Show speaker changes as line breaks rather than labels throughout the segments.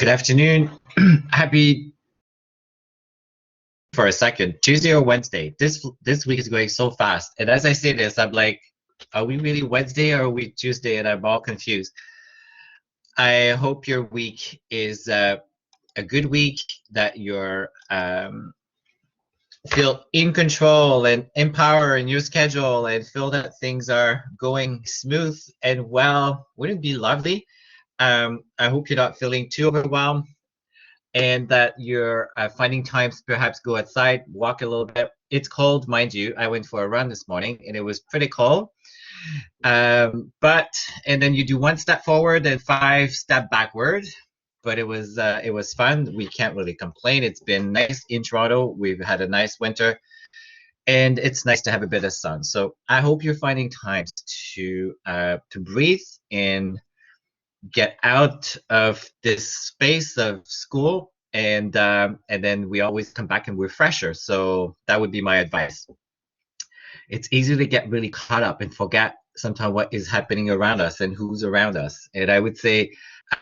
Good afternoon. Happy for a second, Tuesday or Wednesday. This week is going so fast. And as I say this, I'm like, are we really Wednesday or are we Tuesday? And I'm all confused. I hope your week is a good week, that you're feel in control and empower in your schedule and feel that things are going smooth and well. Wouldn't it be lovely? I hope you're not feeling too overwhelmed, and that you're finding time to perhaps go outside, walk a little bit. It's cold, mind you. I went for a run this morning and it was pretty cold. And then you do one step forward and 5 steps backward. But it was fun. We can't really complain. It's been nice in Toronto. We've had a nice winter, and it's nice to have a bit of sun. So I hope you're finding time to breathe and get out of this space of school, and then we always come back and we're fresher. So that would be my advice. It's easy to get really caught up and forget sometimes what is happening around us and who's around us. And I would say,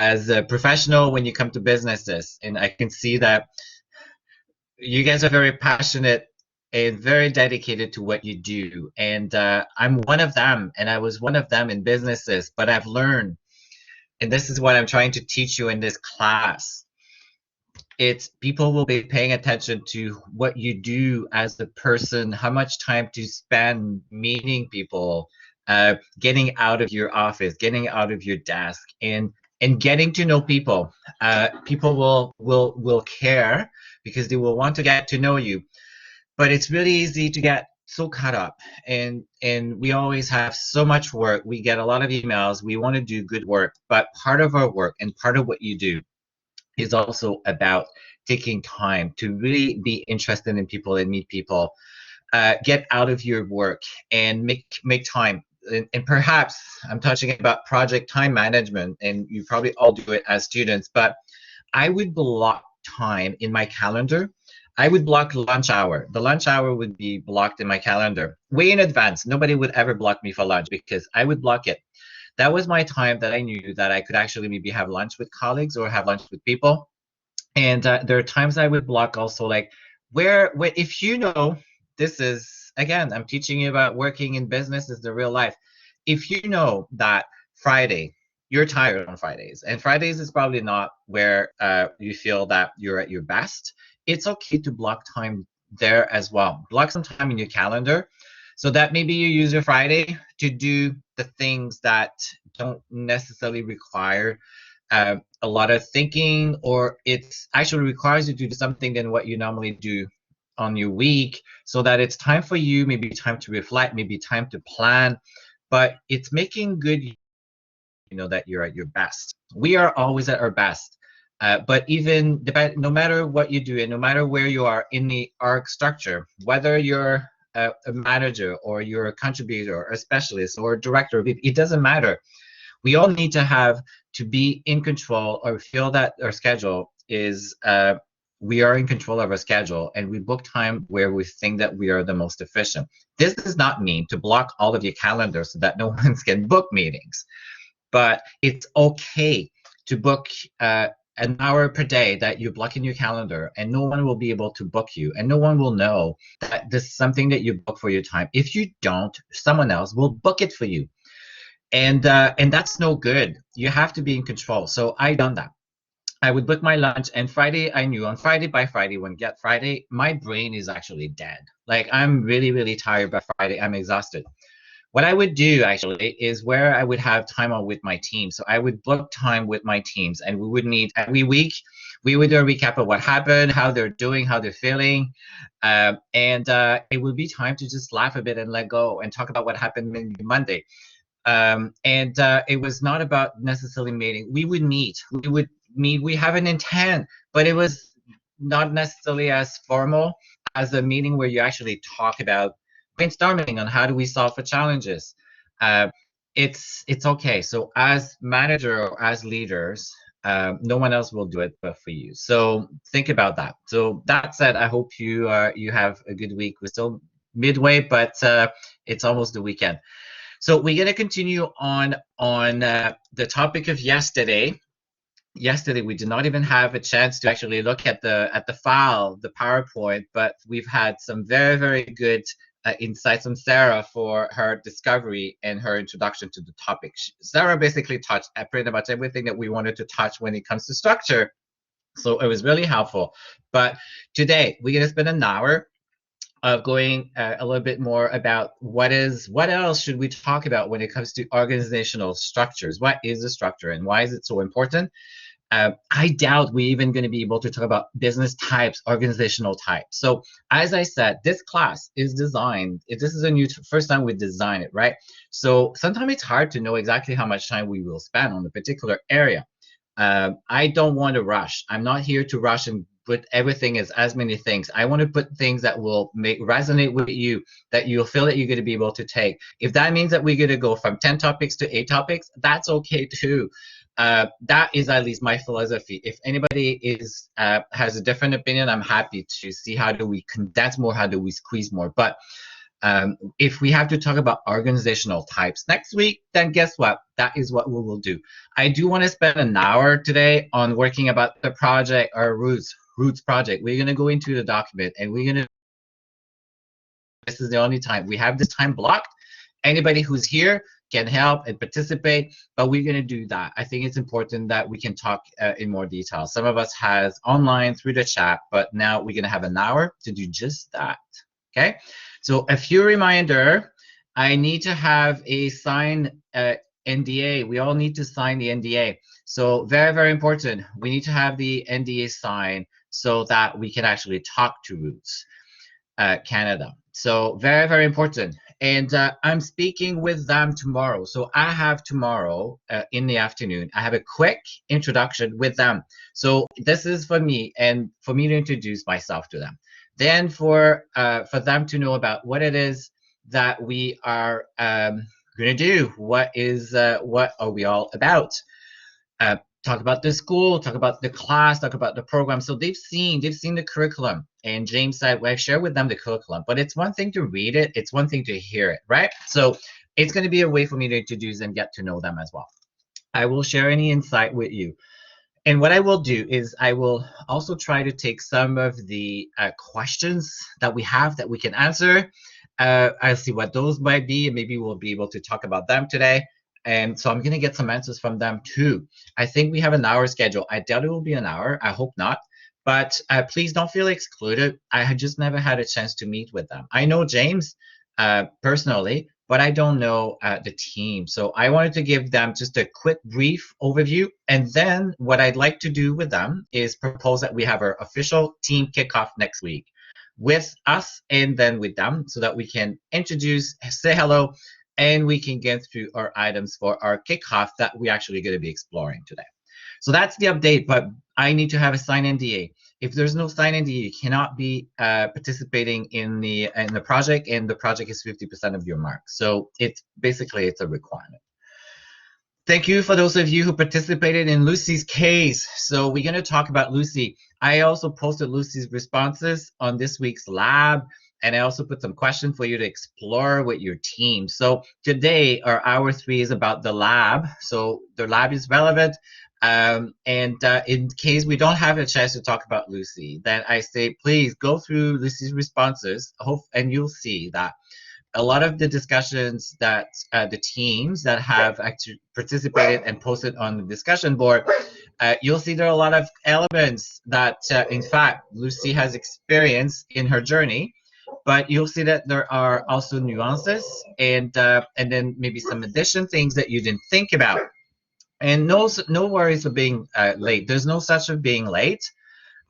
as a professional, when you come to businesses, and I can see that you guys are very passionate and very dedicated to what you do. And I'm one of them, and I was one of them in businesses, but I've learned, and this is what I'm trying to teach you in this class. It's people will be paying attention to what you do as a person, how much time to spend meeting people, getting out of your office, getting out of your desk, and getting to know people. People will care because they will want to get to know you. But it's really easy to get so caught up, and we always have so much work. We get a lot of emails. We want to do good work, but part of our work and part of what you do is also about taking time to really be interested in people and meet people. Get out of your work and make time. And perhaps I'm touching about project time management, and you probably all do it as students, but I would block time in my calendar. I would block lunch hour. The lunch hour would be blocked in my calendar way in advance. Nobody would ever block me for lunch because I would block it. That was my time that I knew that I could actually maybe have lunch with colleagues or have lunch with people. And there are times I would block also, like where if you know, this is, again, I'm teaching you about working in business is the real life. If you know that Friday, you're tired on Fridays, and Fridays is probably not where you feel that you're at your best, it's okay to block time there as well. Block some time in your calendar so that maybe you use your Friday to do the things that don't necessarily require a lot of thinking, or it actually requires you to do something than what you normally do on your week, so that it's time for you, maybe time to reflect, maybe time to plan, but it's making good, that you're at your best. We are always at our best. But even no matter what you do and no matter where you are in the org structure, whether you're a manager or you're a contributor or a specialist or a director, it doesn't matter. We all need to be in control, or feel that our schedule is, we are in control of our schedule, and we book time where we think that we are the most efficient. This does not mean to block all of your calendar so that no one can book meetings, but it's okay to book an hour per day that you block in your calendar, and no one will be able to book you, and no one will know that this is something that you book for your time. If you don't, someone else will book it for you. And that's no good. You have to be in control. So I done that. I would book my lunch, and Friday, I knew on by Friday, when get Friday, my brain is actually dead. Like, I'm really, really tired by Friday. I'm exhausted. What I would do actually is where I would have time on with my team. So I would book time with my teams, and we would meet every week. We would do a recap of what happened, how they're doing, how they're feeling. And it would be time to just laugh a bit and let go and talk about what happened maybe Monday. It was not about necessarily meeting. We would meet. We have an intent, but it was not necessarily as formal as a meeting where you actually talk about brainstorming on how do we solve for challenges. It's okay. So as manager or as leaders, no one else will do it but for you. So think about that. So that said, I hope you have a good week. We're still midway, but it's almost the weekend. So we're going to continue on the topic of yesterday. yesterday we did not even have a chance to actually look at the file, the PowerPoint, but we've had some very good insights from Sarah for her discovery and her introduction to the topic. Sarah basically touched pretty much everything that we wanted to touch when it comes to structure. So it was really helpful. But today we're going to spend an hour of going a little bit more about what else should we talk about when it comes to organizational structures. What is a structure and why is it so important? I doubt we're even going to be able to talk about business types, organizational types. So as I said, this class is designed, this is a new first time we design it, right? So sometimes it's hard to know exactly how much time we will spend on a particular area. I don't want to rush. I'm not here to rush and put everything as many things. I want to put things that will resonate with you, that you'll feel that you're going to be able to take. If that means that we're going to go from 10 topics to 8 topics, that's okay too. That is at least my philosophy. If anybody has a different opinion, I'm happy to see how do we condense more, how do we squeeze more. But if we have to talk about organizational types next week, then guess what? That is what we will do. I do want to spend an hour today on working about the project, our roots project. We're going to go into the document and we're going to, this is the only time we have this time blocked. Anybody who's here can help and participate, but we're going to do that. I think it's important that we can talk in more detail. Some of us has online through the chat, but now we're going to have an hour to do just that. Okay, so a few reminder, I need to have a signed NDA. We all need to sign the NDA. So very important. We need to have the NDA signed so that we can actually talk to Roots Canada. So very important. And I'm speaking with them tomorrow. So I have tomorrow in the afternoon, I have a quick introduction with them. So this is for me and for me to introduce myself to them. Then for them to know about what it is that we are going to do. What are we all about? Talk about the school, talk about the class, talk about the program. So they've seen the curriculum. And James said, well, I share with them the curriculum, but it's one thing to read it, it's one thing to hear it, right? So it's going to be a way for me to introduce and get to know them as well. I will share any insight with you. And what I will do is I will also try to take some of the questions that we have that we can answer. I'll see what those might be, and maybe we'll be able to talk about them today. And so I'm going to get some answers from them too. I think we have an hour schedule. I doubt it will be an hour. I hope not. But please don't feel excluded. I had just never had a chance to meet with them. I know James personally, but I don't know the team. So I wanted to give them just a quick brief overview. And then what I'd like to do with them is propose that we have our official team kickoff next week with us and then with them so that we can introduce, say hello, and we can get through our items for our kickoff that we're actually going to be exploring today. So that's the update, but I need to have a signed NDA. If there's no signed NDA, you cannot be participating in the project, and the project is 50% of your mark. So it's a requirement. Thank you for those of you who participated in Lucy's case. So we're going to talk about Lucy. I also posted Lucy's responses on this week's lab, and I also put some questions for you to explore with your team. So today, our hour 3 is about the lab. So the lab is relevant. And in case we don't have a chance to talk about Lucy, then I say, please go through Lucy's responses, and you'll see that a lot of the discussions that the teams that have actually participated and posted on the discussion board, you'll see there are a lot of elements that, in fact, Lucy has experienced in her journey, but you'll see that there are also nuances and then maybe some addition things that you didn't think about. And no worries for being late. There's no such of being late,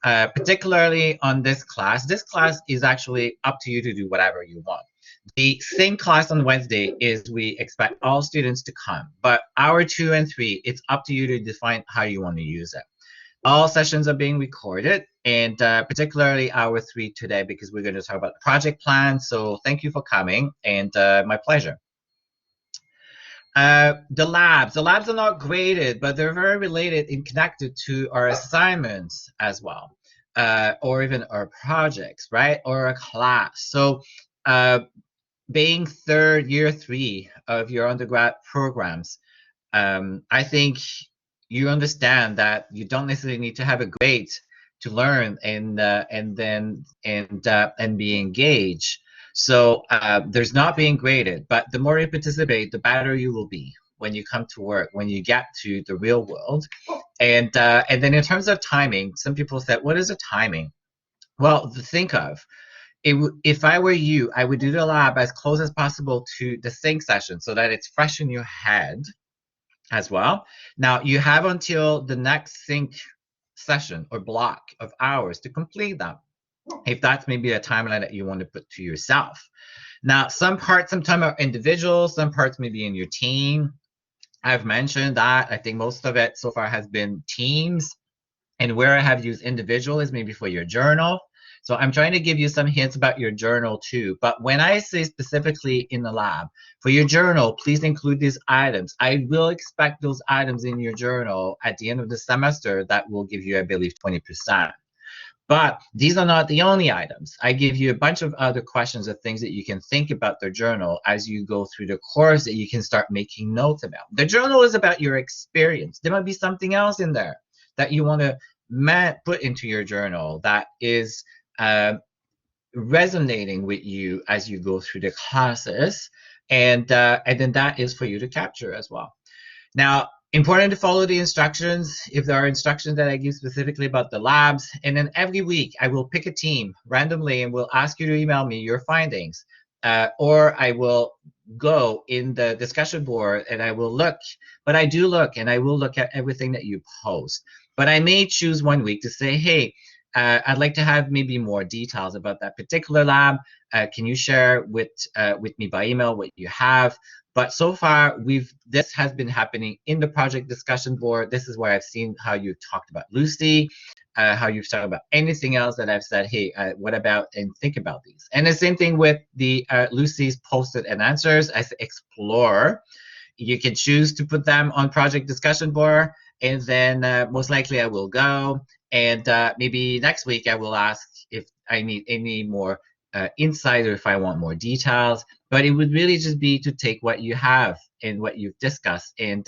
particularly on this class. This class is actually up to you to do whatever you want. The same class on Wednesday is we expect all students to come, but hour 2 and 3, it's up to you to define how you want to use it. All sessions are being recorded, and particularly hour 3 today because we're going to talk about the project plan. So thank you for coming, and my pleasure. The labs are not graded, but they're very related and connected to our assignments as well, or even our projects, right? Or a class. So being year 3 of your undergrad programs, I think you understand that you don't necessarily need to have a grade to learn and be engaged. So there's not being graded, but the more you participate, the better you will be when you come to work, when you get to the real world. And then in terms of timing, some people said, what is the timing? Well, think of if I were you, I would do the lab as close as possible to the sync session so that it's fresh in your head as well. Now you have until the next sync session or block of hours to complete that, if that's maybe a timeline that you want to put to yourself. Now, some time are individual, some parts may be in your team. I've mentioned that. I think most of it so far has been teams. And where I have used individual is maybe for your journal. So I'm trying to give you some hints about your journal too. But when I say specifically in the lab, for your journal, please include these items. I will expect those items in your journal at the end of the semester that will give you, I believe, 20%. But these are not the only items. I give you a bunch of other questions of things that you can think about their journal as you go through the course that you can start making notes about. The journal is about your experience. There might be something else in there that you want to put into your journal that is resonating with you as you go through the classes, and then that is for you to capture as well. Now, important to follow the instructions if there are instructions that I give specifically about the labs. And then every week I will pick a team randomly and will ask you to email me your findings. Or I will go in the discussion board and I will look, but I do look and I will look at everything that you post. But I may choose one week to say, hey, I'd like to have maybe more details about that particular lab. Can you share with me by email what you have? But so far, this has been happening in the project discussion board. This is where I've seen how you've talked about Lucy, how you've talked about anything else that I've said, hey, what about, and think about these. And the same thing with the Lucy's posted and answers as explore. You can choose to put them on project discussion board, and then most likely I will go. And maybe next week I will ask if I need any more insight or if I want more details. But it would really just be to take what you have and what you've discussed, and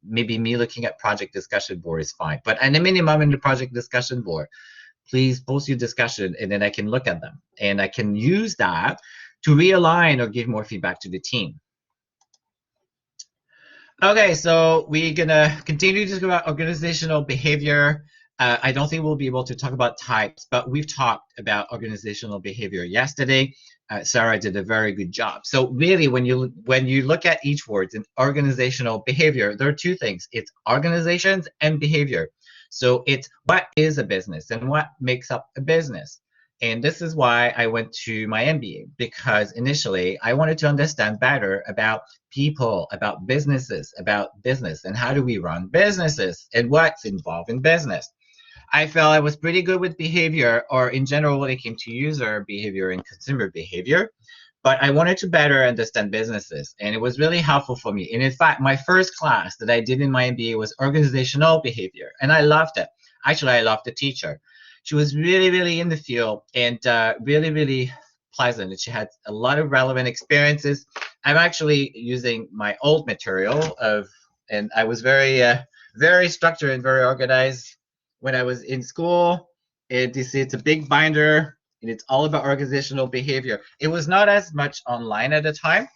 maybe me looking at project discussion board is fine. But at a minimum in the project discussion board, please post your discussion and then I can look at them and I can use that to realign or give more feedback to the team. Okay, so we're gonna continue to talk about organizational behavior. I don't think we'll be able to talk about types, but we've talked about organizational behavior yesterday. Sarah did a very good job. So really, when you look at each word in organizational behavior, there are two things. It's organizations and behavior. So it's what is a business and what makes up a business. And this is why I went to my MBA, because initially I wanted to understand better about people, about businesses, about business, and how do we run businesses and what's involved in business. I felt I was pretty good with behavior, or in general when it came to user behavior and consumer behavior, but I wanted to better understand businesses, and it was really helpful for me. And in fact, my first class that I did in my MBA was organizational behavior, and I loved it. Actually, I loved the teacher. She was really, really in the field and really, really pleasant, and she had a lot of relevant experiences. I'm actually using my old material and I was very, very structured and very organized when I was in school. You see, it's a big binder, and it's all about organizational behavior. It was not as much online at the time,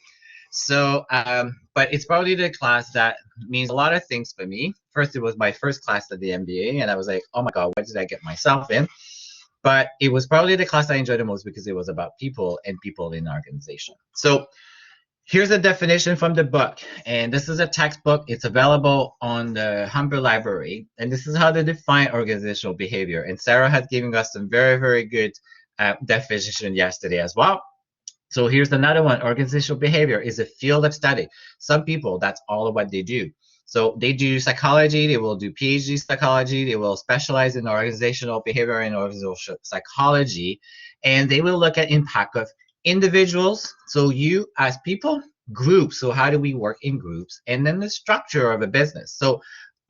so but it's probably the class that means a lot of things for me. First, it was my first class at the MBA, and I was like, oh my god, what did I get myself in? But it was probably the class I enjoyed the most because it was about people and people in organization. So here's a definition from the book, and this is a textbook. It's available on the Humber library, and this is how to define organizational behavior. And Sarah has given us some very, very good definition yesterday as well. So here's another one. Organizational behavior is a field of study. Some people, that's all of what they do. So they do psychology, they will do PhD psychology, they will specialize in organizational behavior and organizational psychology, and they will look at impact of individuals, so you as people, groups, so how do we work in groups, and then the structure of a business. So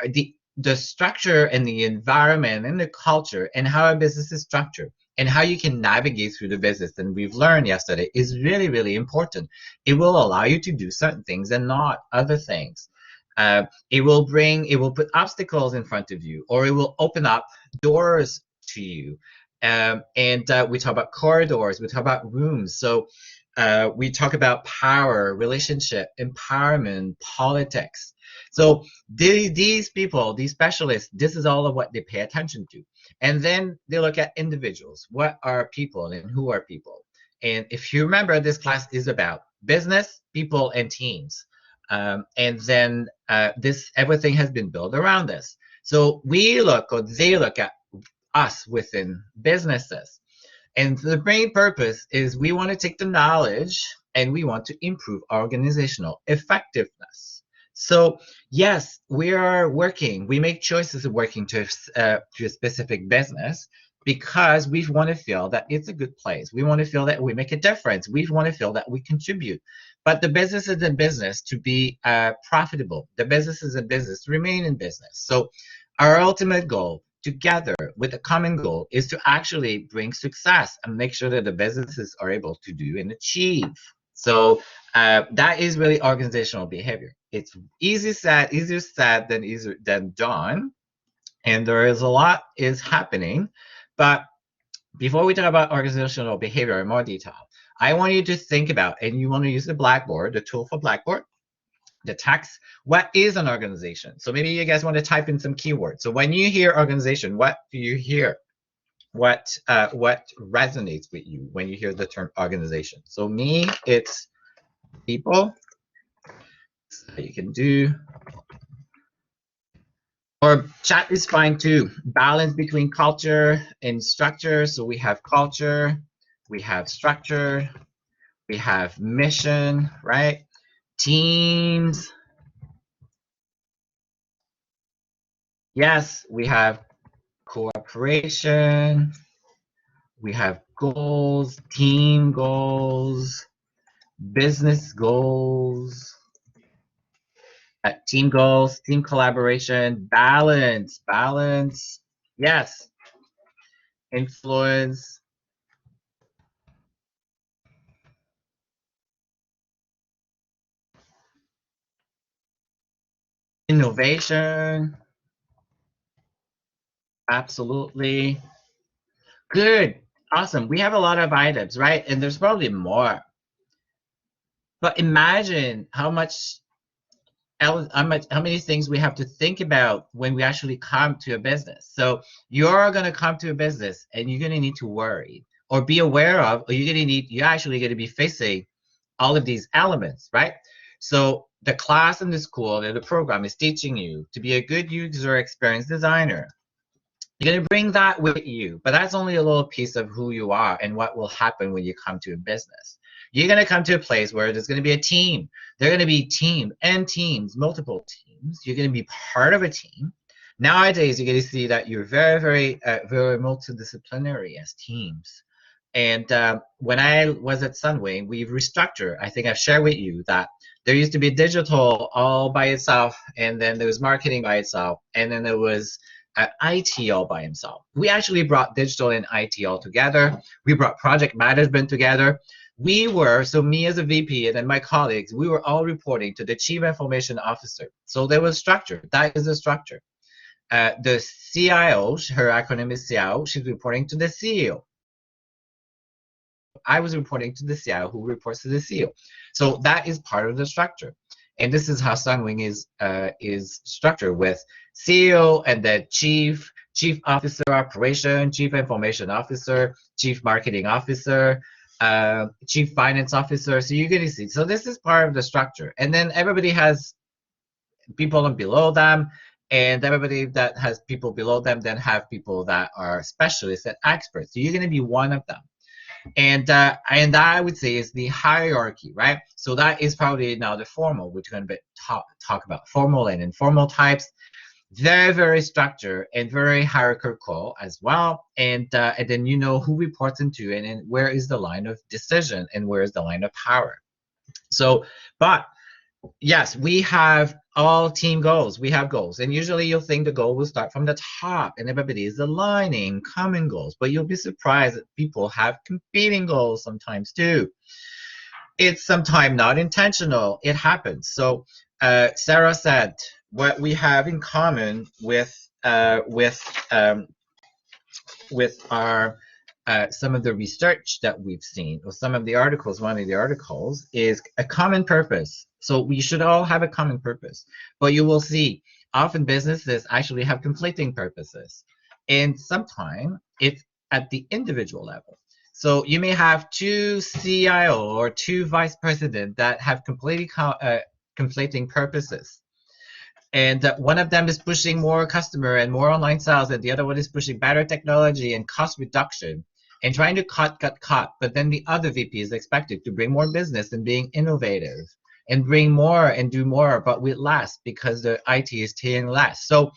the structure and the environment and the culture and how a business is structured and how you can navigate through the business, and we've learned yesterday, is really, really important. It will allow you to do certain things and not other things. It will put obstacles in front of you, or it will open up doors to you. And we talk about corridors, we talk about rooms. So we talk about power, relationship, empowerment, politics. So these people, these specialists, this is all of what they pay attention to. And then they look at individuals. What are people and who are people? And if you remember, this class is about business, people, and teams. And then this everything has been built around this. So we look, or they look at us within businesses. And the main purpose is we want to take the knowledge and we want to improve organizational effectiveness. So yes, we are working, we make choices of working to a specific business because we want to feel that it's a good place. We want to feel that we make a difference. We want to feel that we contribute. But the business is in business to be profitable. The business is in business to remain in business. So our ultimate goal together with a common goal is to actually bring success and make sure that the businesses are able to do and achieve. So that is really organizational behavior. It's easier said than done. And there is a lot is happening. But before we talk about organizational behavior in more detail, I want you to think about, and you want to use the Blackboard, the tool for Blackboard, the text. What is an organization? So maybe you guys want to type in some keywords. So when you hear organization, what do you hear? What resonates with you when you hear the term organization? So me, it's people. So you can do, or chat is fine too. Balance between culture and structure. So we have culture, we have structure, we have mission, right? Teams. Yes, we have cooperation. We have goals, team goals, business goals, team goals, team collaboration, balance. Yes, influence, innovation, absolutely. Good, awesome. We have a lot of items, right? And there's probably more. But imagine how many things we have to think about when we actually come to a business. So you're going to come to a business and you're going to need to worry or be aware of, or you're actually going to be facing all of these elements, right? So the class in the school and the program is teaching you to be a good user experience designer. You're going to bring that with you, but that's only a little piece of who you are and what will happen when you come to a business. You're going to come to a place where there's going to be a team. There are going to be teams, multiple teams. You're going to be part of a team. Nowadays, you're going to see that you're very multidisciplinary as teams. And when I was at Sunwing, we've restructured. I think I've shared with you that there used to be digital all by itself, and then there was marketing by itself, and then there was IT all by himself. We actually brought digital and IT all together. We brought project management together. So me as a VP and then my colleagues, we were all reporting to the Chief Information Officer. So there was structure. That is the structure. The CIO, her acronym is CIO, she's reporting to the CEO. I was reporting to the CIO who reports to the CEO. So that is part of the structure. And this is how Sunwing is structured, with CEO and then Chief Officer Operation, Chief Information Officer, Chief Marketing Officer, Chief Finance Officer. So you're going to see. So this is part of the structure. And then everybody has people below them, and everybody that has people below them then have people that are specialists and experts. So you're going to be one of them. And that I would say is the hierarchy, right? So that is probably now the formal, which we're going to talk about formal and informal types. Very structured and very hierarchical as well. And then you know who reports into, and then where is the line of decision and where is the line of power. So, but yes, we have all team goals. We have goals. And usually you'll think the goal will start from the top and everybody is aligning common goals. But you'll be surprised that people have competing goals sometimes too. It's sometimes not intentional. It happens. So Sarah said what we have in common with our some of the research that we've seen, or some of the articles, one of the articles is a common purpose. So we should all have a common purpose. But you will see often businesses actually have conflicting purposes. And sometimes it's at the individual level. So you may have two CIO or two vice president that have completely conflicting purposes. And one of them is pushing more customer and more online sales, and the other one is pushing better technology and cost reduction and trying to cut. But then the other VP is expected to bring more business and being innovative and bring more and do more, but with less because the IT is taking less. So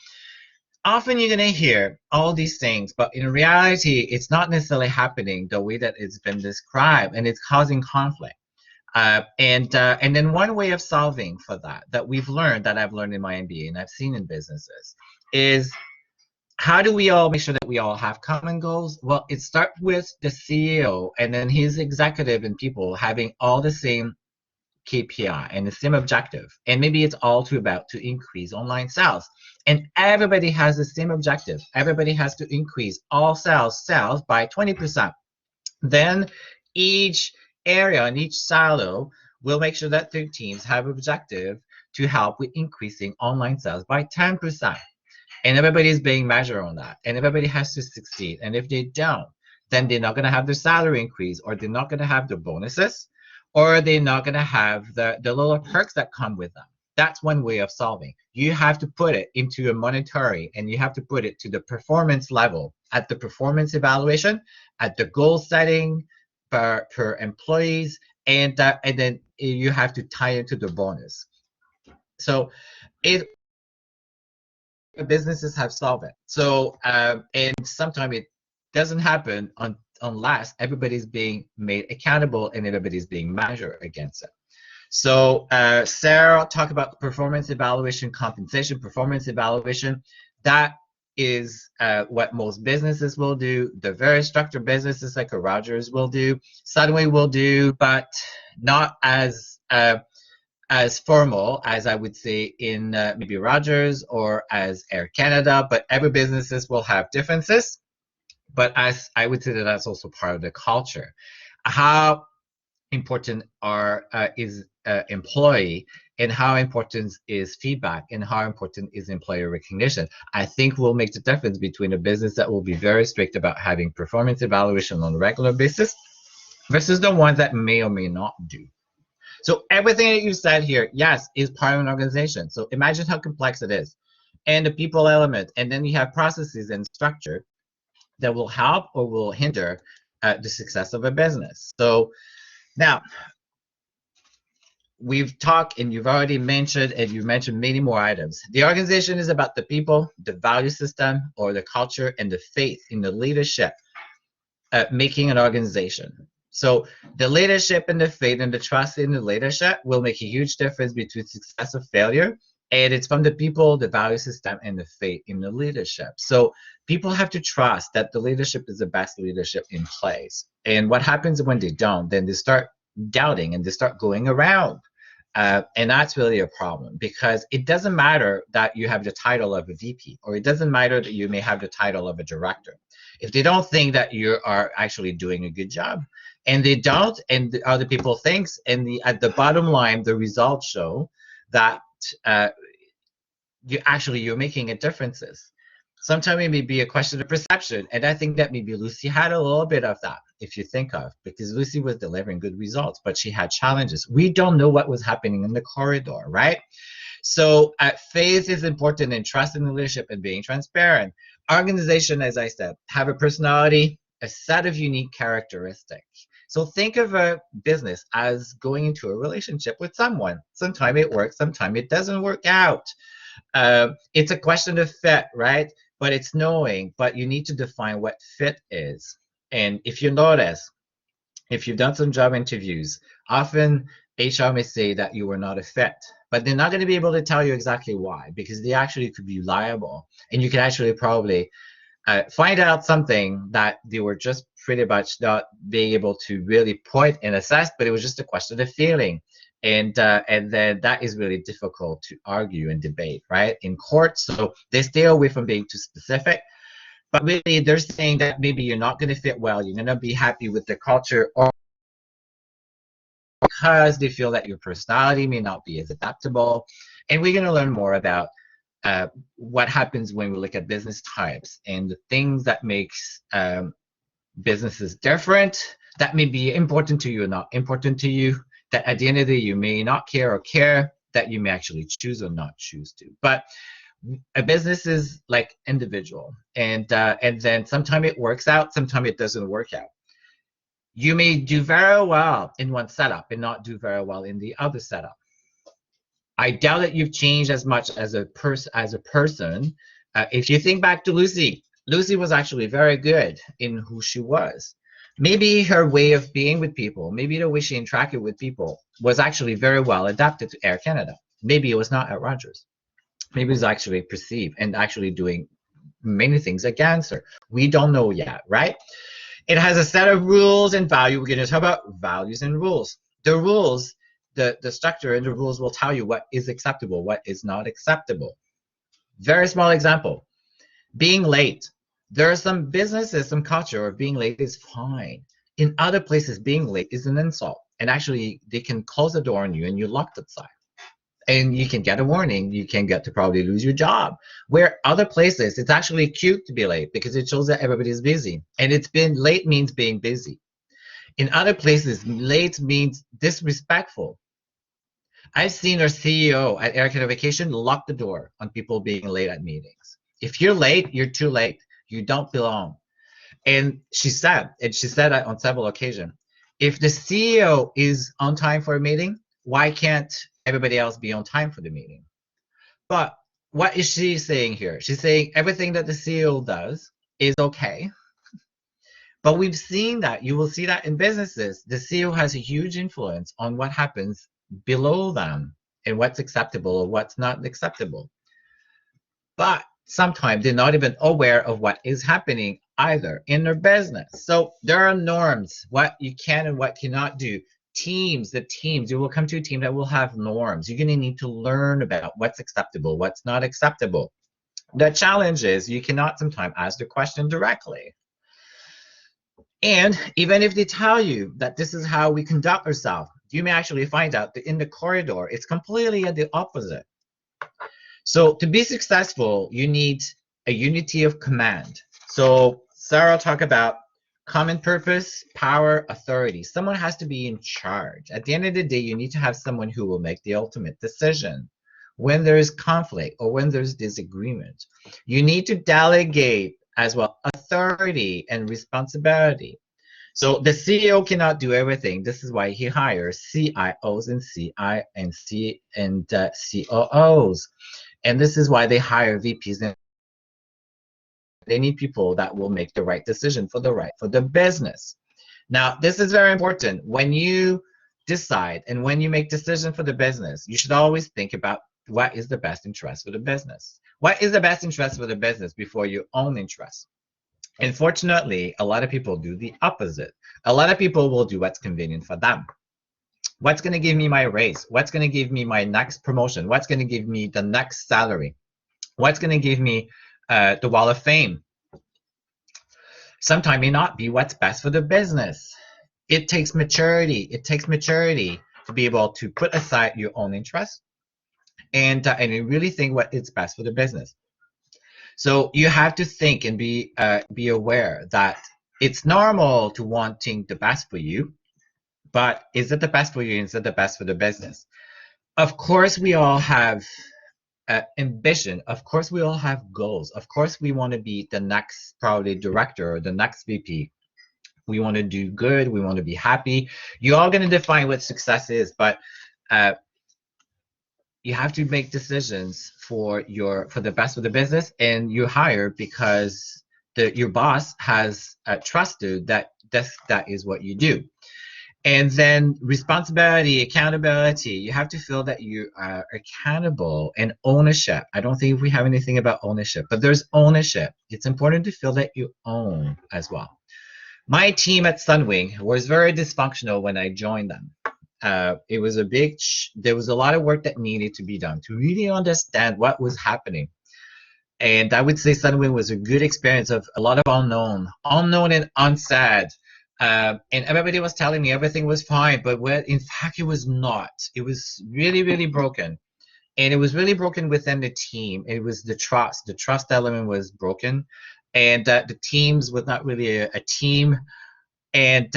often you're going to hear all these things, but in reality, it's not necessarily happening the way that it's been described, and it's causing conflict. And then one way of solving for that we've learned, that I've learned in my MBA and I've seen in businesses, is how do we all make sure that we all have common goals? Well, it starts with the CEO and then his executive and people having all the same KPI and the same objective. And maybe it's all to increase online sales. And everybody has the same objective. Everybody has to increase all sales by 20%. Then each area and each silo will make sure that their teams have objective to help with increasing online sales by 10%. And everybody is being measured on that. And everybody has to succeed. And if they don't, then they're not going to have their salary increase, or they're not going to have the bonuses, or they're not going to have the little perks that come with them. That's one way of solving. You have to put it into a monetary, and you have to put it to the performance level, at the performance evaluation, at the goal setting per employees, and then you have to tie it to the bonus. So businesses have solved it. So and sometimes it doesn't happen unless everybody's being made accountable and everybody's being measured against it. So Sarah talked about performance evaluation, compensation, performance evaluation. That is what most businesses will do. The very structured businesses like a Rogers will do, Sunway will do, but not as formal as I would say in maybe Rogers or as Air Canada, but every businesses will have differences. But as I would say that that's also part of the culture. How important is employee, and how important is feedback, and how important is employer recognition, I think will make the difference between a business that will be very strict about having performance evaluation on a regular basis versus the ones that may or may not do. So everything that you said here, yes, is part of an organization. So imagine how complex it is. And the people element, and then you have processes and structure that will help or will hinder the success of a business. So now, we've talked, and you've already mentioned, and you mentioned many more items. The organization is about the people, the value system, or the culture, and the faith in the leadership making an organization. So the leadership and the faith and the trust in the leadership will make a huge difference between success or failure. And it's from the people, the value system, and the faith in the leadership. So people have to trust that the leadership is the best leadership in place. And what happens when they don't? Then they start doubting and they start going around. And that's really a problem, because it doesn't matter that you have the title of a VP, or it doesn't matter that you may have the title of a director. If they don't think that you are actually doing a good job, and they don't, and the other people thinks, and at the bottom line, the results show that you're making a differences. Sometimes it may be a question of perception, and I think that maybe Lucy had a little bit of that, if you think of, because Lucy was delivering good results, but she had challenges. We don't know what was happening in the corridor, right? So faith is important, and trust in the leadership, and being transparent. Organization, as I said, have a personality, a set of unique characteristics. So think of a business as going into a relationship with someone. Sometimes it works, sometimes it doesn't work out. It's a question of fit, right? But it's knowing, but you need to define what fit is. And if you notice, if you've done some job interviews, often HR may say that you were not a fit, but they're not going to be able to tell you exactly why, because they actually could be liable. And you can actually probably find out something that they were just pretty much not being able to really point and assess, but it was just a question of feeling. And then that is really difficult to argue and debate, right, in court. So they stay away from being too specific. But really, they're saying that maybe you're not going to fit well, you're going to be happy with the culture, or because they feel that your personality may not be as adaptable. And we're going to learn more about what happens when we look at business types and the things that makes businesses different, that may be important to you or not important to you, that at the end of the day you may not care or care, that you may actually choose or not choose to. But a business is like individual, and then sometimes it works out, sometimes it doesn't work out. You may do very well in one setup and not do very well in the other setup. I doubt that you've changed as much as a person. If you think back to Lucy, Lucy was actually very good in who she was. Maybe her way of being with people, maybe the way she interacted with people was actually very well adapted to Air Canada. Maybe it was not at Rogers. Maybe it was actually perceived and actually doing many things against her. We don't know yet, right? It has a set of rules and value. We're going to talk about values and rules. The rules, the structure and the rules will tell you what is acceptable, what is not acceptable. Very small example, being late. There are some businesses, some culture of being late is fine. In other places, being late is an insult. And actually, they can close the door on you and you're locked outside. And you can get a warning. You can get to probably lose your job. Where other places, it's actually cute to be late because it shows that everybody's busy. And it's been late means being busy. In other places, late means disrespectful. I've seen our CEO at Air Canada Vacation lock the door on people being late at meetings. If you're late, you're too late. You don't belong. And she said that on several occasions, if the CEO is on time for a meeting, why can't everybody else be on time for the meeting? But what is she saying here? She's saying everything that the CEO does is okay. But we've seen that, you will see that in businesses, the CEO has a huge influence on what happens below them and what's acceptable or what's not acceptable. But sometimes they're not even aware of what is happening either in their business. So there are norms, what you can and what cannot do. Teams, you will come to a team that will have norms. You're going to need to learn about what's acceptable, what's not acceptable. The challenge is you cannot sometimes ask the question directly. And even if they tell you that this is how we conduct ourselves, you may actually find out that in the corridor, it's completely at the opposite. So to be successful, you need a unity of command. So Sarah talked about common purpose, power, authority. Someone has to be in charge. At the end of the day, you need to have someone who will make the ultimate decision. When there is conflict or when there's disagreement, you need to delegate as well authority and responsibility. So the CEO cannot do everything. This is why he hires CIOs and COOs. And this is why they hire VPs. And they need people that will make the right decision for the business. Now, this is very important. When you decide and when you make decisions for the business, you should always think about what is the best interest for the business. What is the best interest for the business before your own interest? Unfortunately, a lot of people do the opposite. A lot of people will do what's convenient for them. What's going to give me my raise? What's going to give me my next promotion? What's going to give me the next salary? What's going to give me the wall of fame? Sometimes may not be what's best for the business. It takes maturity. It takes maturity to be able to put aside your own interests and really think what is best for the business. So you have to think and be aware that it's normal to wanting the best for you, but is it the best for you? Is it the best for the business? Of course, we all have ambition. Of course, we all have goals. Of course, we want to be the next probably director or the next VP. We want to do good. We want to be happy. You're all going to define what success is, but you have to make decisions for the best of the business, and you hire because your boss has trusted that that is what you do. And then responsibility, accountability. You have to feel that you are accountable, and ownership. I don't think we have anything about ownership, but there's ownership. It's important to feel that you own as well. My team at Sunwing was very dysfunctional when I joined them. It was a big, there was a lot of work that needed to be done to really understand what was happening. And I would say Sunwing was a good experience of a lot of unknown and unsaid. And everybody was telling me everything was fine, but in fact it was not. It was really, really broken. And it was really broken within the team. It was the trust. The trust element was broken. And the teams was not really a team. And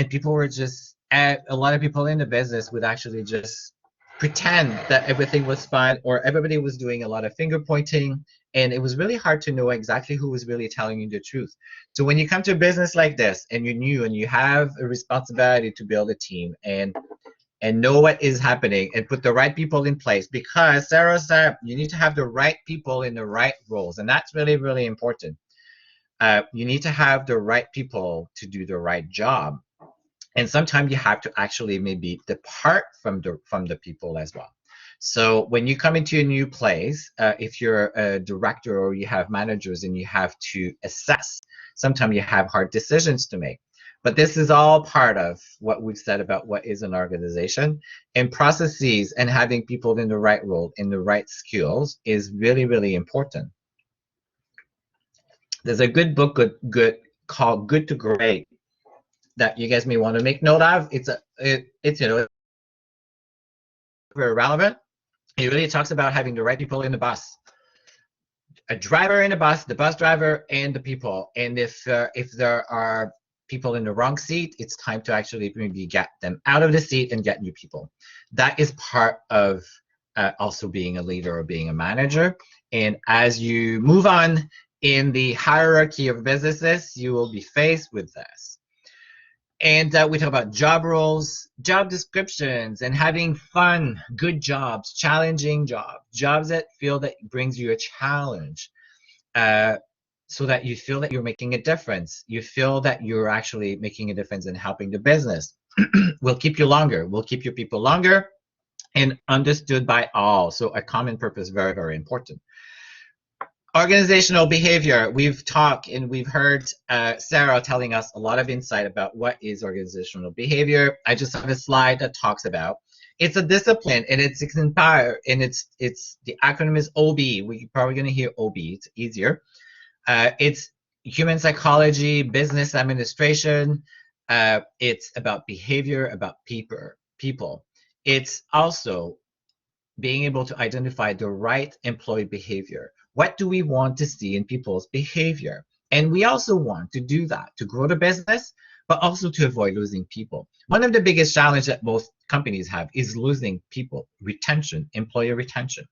people were just, a lot of people in the business would actually just pretend that everything was fine, or everybody was doing a lot of finger pointing, and it was really hard to know exactly who was really telling you the truth. So when you come to a business like this and you're new and you have a responsibility to build a team and know what is happening and put the right people in place, because Sarah said you need to have the right people in the right roles, and that's really, really important. You need to have the right people to do the right job. And sometimes you have to actually maybe depart from the people as well. So when you come into a new place, if you're a director or you have managers and you have to assess, sometimes you have hard decisions to make. But this is all part of what we've said about what is an organization, and processes and having people in the right role, in the right skills is really, really important. There's a good book called Good to Great that you guys may want to make note of. It's very relevant. It really talks about having the right people in the bus, a driver in the bus driver, and the people. And if there are people in the wrong seat, it's time to actually maybe get them out of the seat and get new people. That is part of also being a leader or being a manager. And as you move on in the hierarchy of businesses, you will be faced with this. And we talk about job roles, job descriptions, and having fun, good jobs, challenging jobs that feel that brings you a challenge, so that you feel that you're making a difference. You feel that you're actually making a difference in helping the business. Will keep you longer, will keep your people longer, and understood by all. So a common purpose, very, very important. Organizational behavior. We've talked and we've heard Sarah telling us a lot of insight about what is organizational behavior. I just have a slide that talks about it's a discipline, and it's empower, and it's the acronym is OB. We're probably going to hear OB. It's easier. It's human psychology, business administration. It's about behavior, about people. It's also being able to identify the right employee behavior. What do we want to see in people's behavior? And we also want to do that to grow the business, but also to avoid losing people. One of the biggest challenges that most companies have is losing people, retention, employee retention.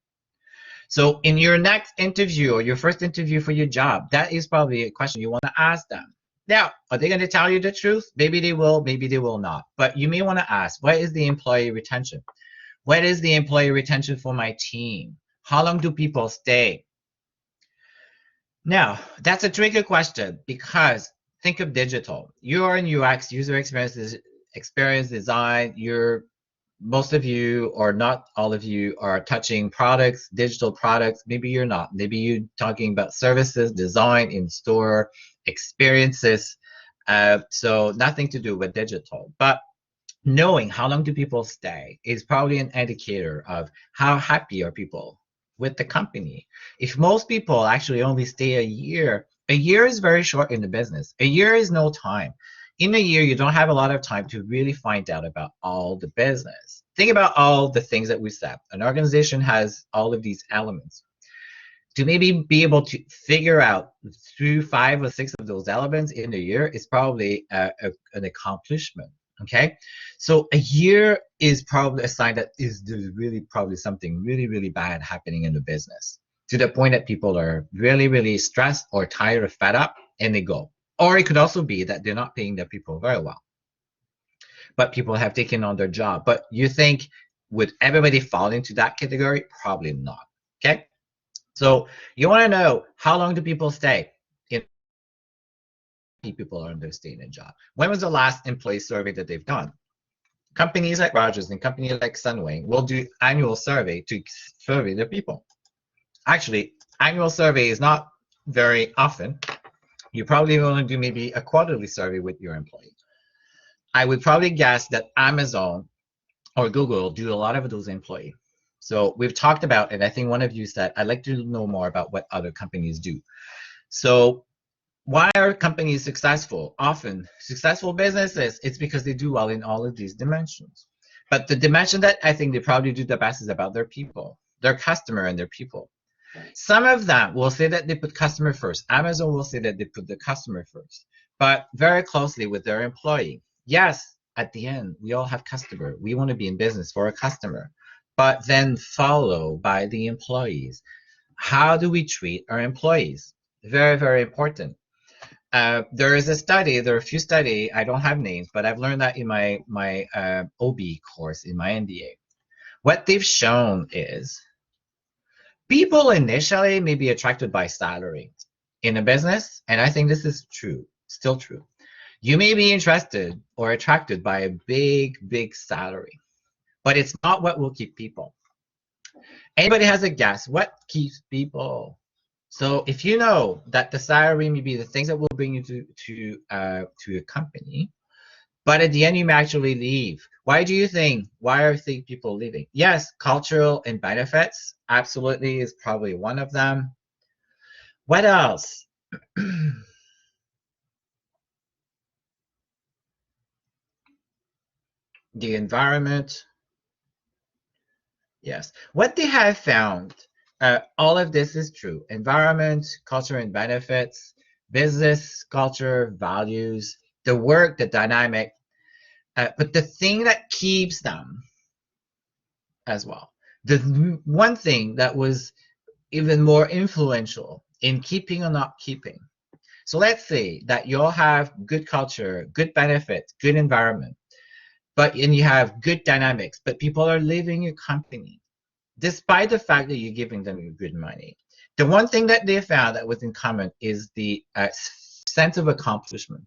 So in your next interview or your first interview for your job, that is probably a question you want to ask them. Now, are they going to tell you the truth? Maybe they will, maybe they will not. But you may want to ask, what is the employee retention? What is the employee retention for my team? How long do people stay? Now, that's a tricky question, because think of digital. You're in UX, user experience design. Most of you, or not all of you, are touching products, digital products. Maybe you're not. Maybe you're talking about services, design, in-store experiences. So nothing to do with digital. But knowing how long do people stay is probably an indicator of how happy are people with the company. If most people actually only stay a year is very short in the business. A year is no time. In a year, you don't have a lot of time to really find out about all the business. Think about all the things that we said. An organization has all of these elements. To maybe be able to figure out through 5 or 6 of those elements in a year is probably an accomplishment. Okay, so a year is probably a sign that there's really probably something really, really bad happening in the business, to the point that people are really, really stressed or tired or fed up, and they go. Or it could also be that they're not paying their people very well, but people have taken on their job. But you think, would everybody fall into that category? Probably not. Okay, so you want to know, how long do people stay? People are understaying a job. When was the last employee survey that they've done? Companies like Rogers and companies like Sunwing will do annual survey to survey their people. Actually, annual survey is not very often. You probably want to do maybe a quarterly survey with your employees. I would probably guess that Amazon or Google do a lot of those employee. So we've talked about, and I think one of you said, I'd like to know more about what other companies do. So why are companies successful? Often successful businesses, it's because they do well in all of these dimensions. But the dimension that I think they probably do the best is about their people, their customer and their people. Some of them will say that they put customer first. Amazon will say that they put the customer first, but very closely with their employee. Yes, at the end, we all have customer. We want to be in business for a customer, but then follow by the employees. How do we treat our employees? Very, very important. There is a study, there are a few studies, I don't have names, but I've learned that in my OB course in my MBA. What they've shown is people initially may be attracted by salary in a business, and I think this is true, still true. You may be interested or attracted by a big, big salary, but it's not what will keep people. Anybody has a guess? What keeps people? So if you know that the salary may be the things that will bring you to a company, but at the end you may actually leave. Why do you think? Why are people leaving? Yes, cultural and benefits absolutely is probably one of them. What else? The environment. Yes. What they have found, all of this is true. Environment, culture and benefits, business, culture, values, the work, the dynamic. But the thing that keeps them as well, the one thing that was even more influential in keeping or not keeping. So let's say that you all have good culture, good benefits, good environment, and you have good dynamics, but people are leaving your company despite the fact that you're giving them good money. The one thing that they found that was in common is the sense of accomplishment,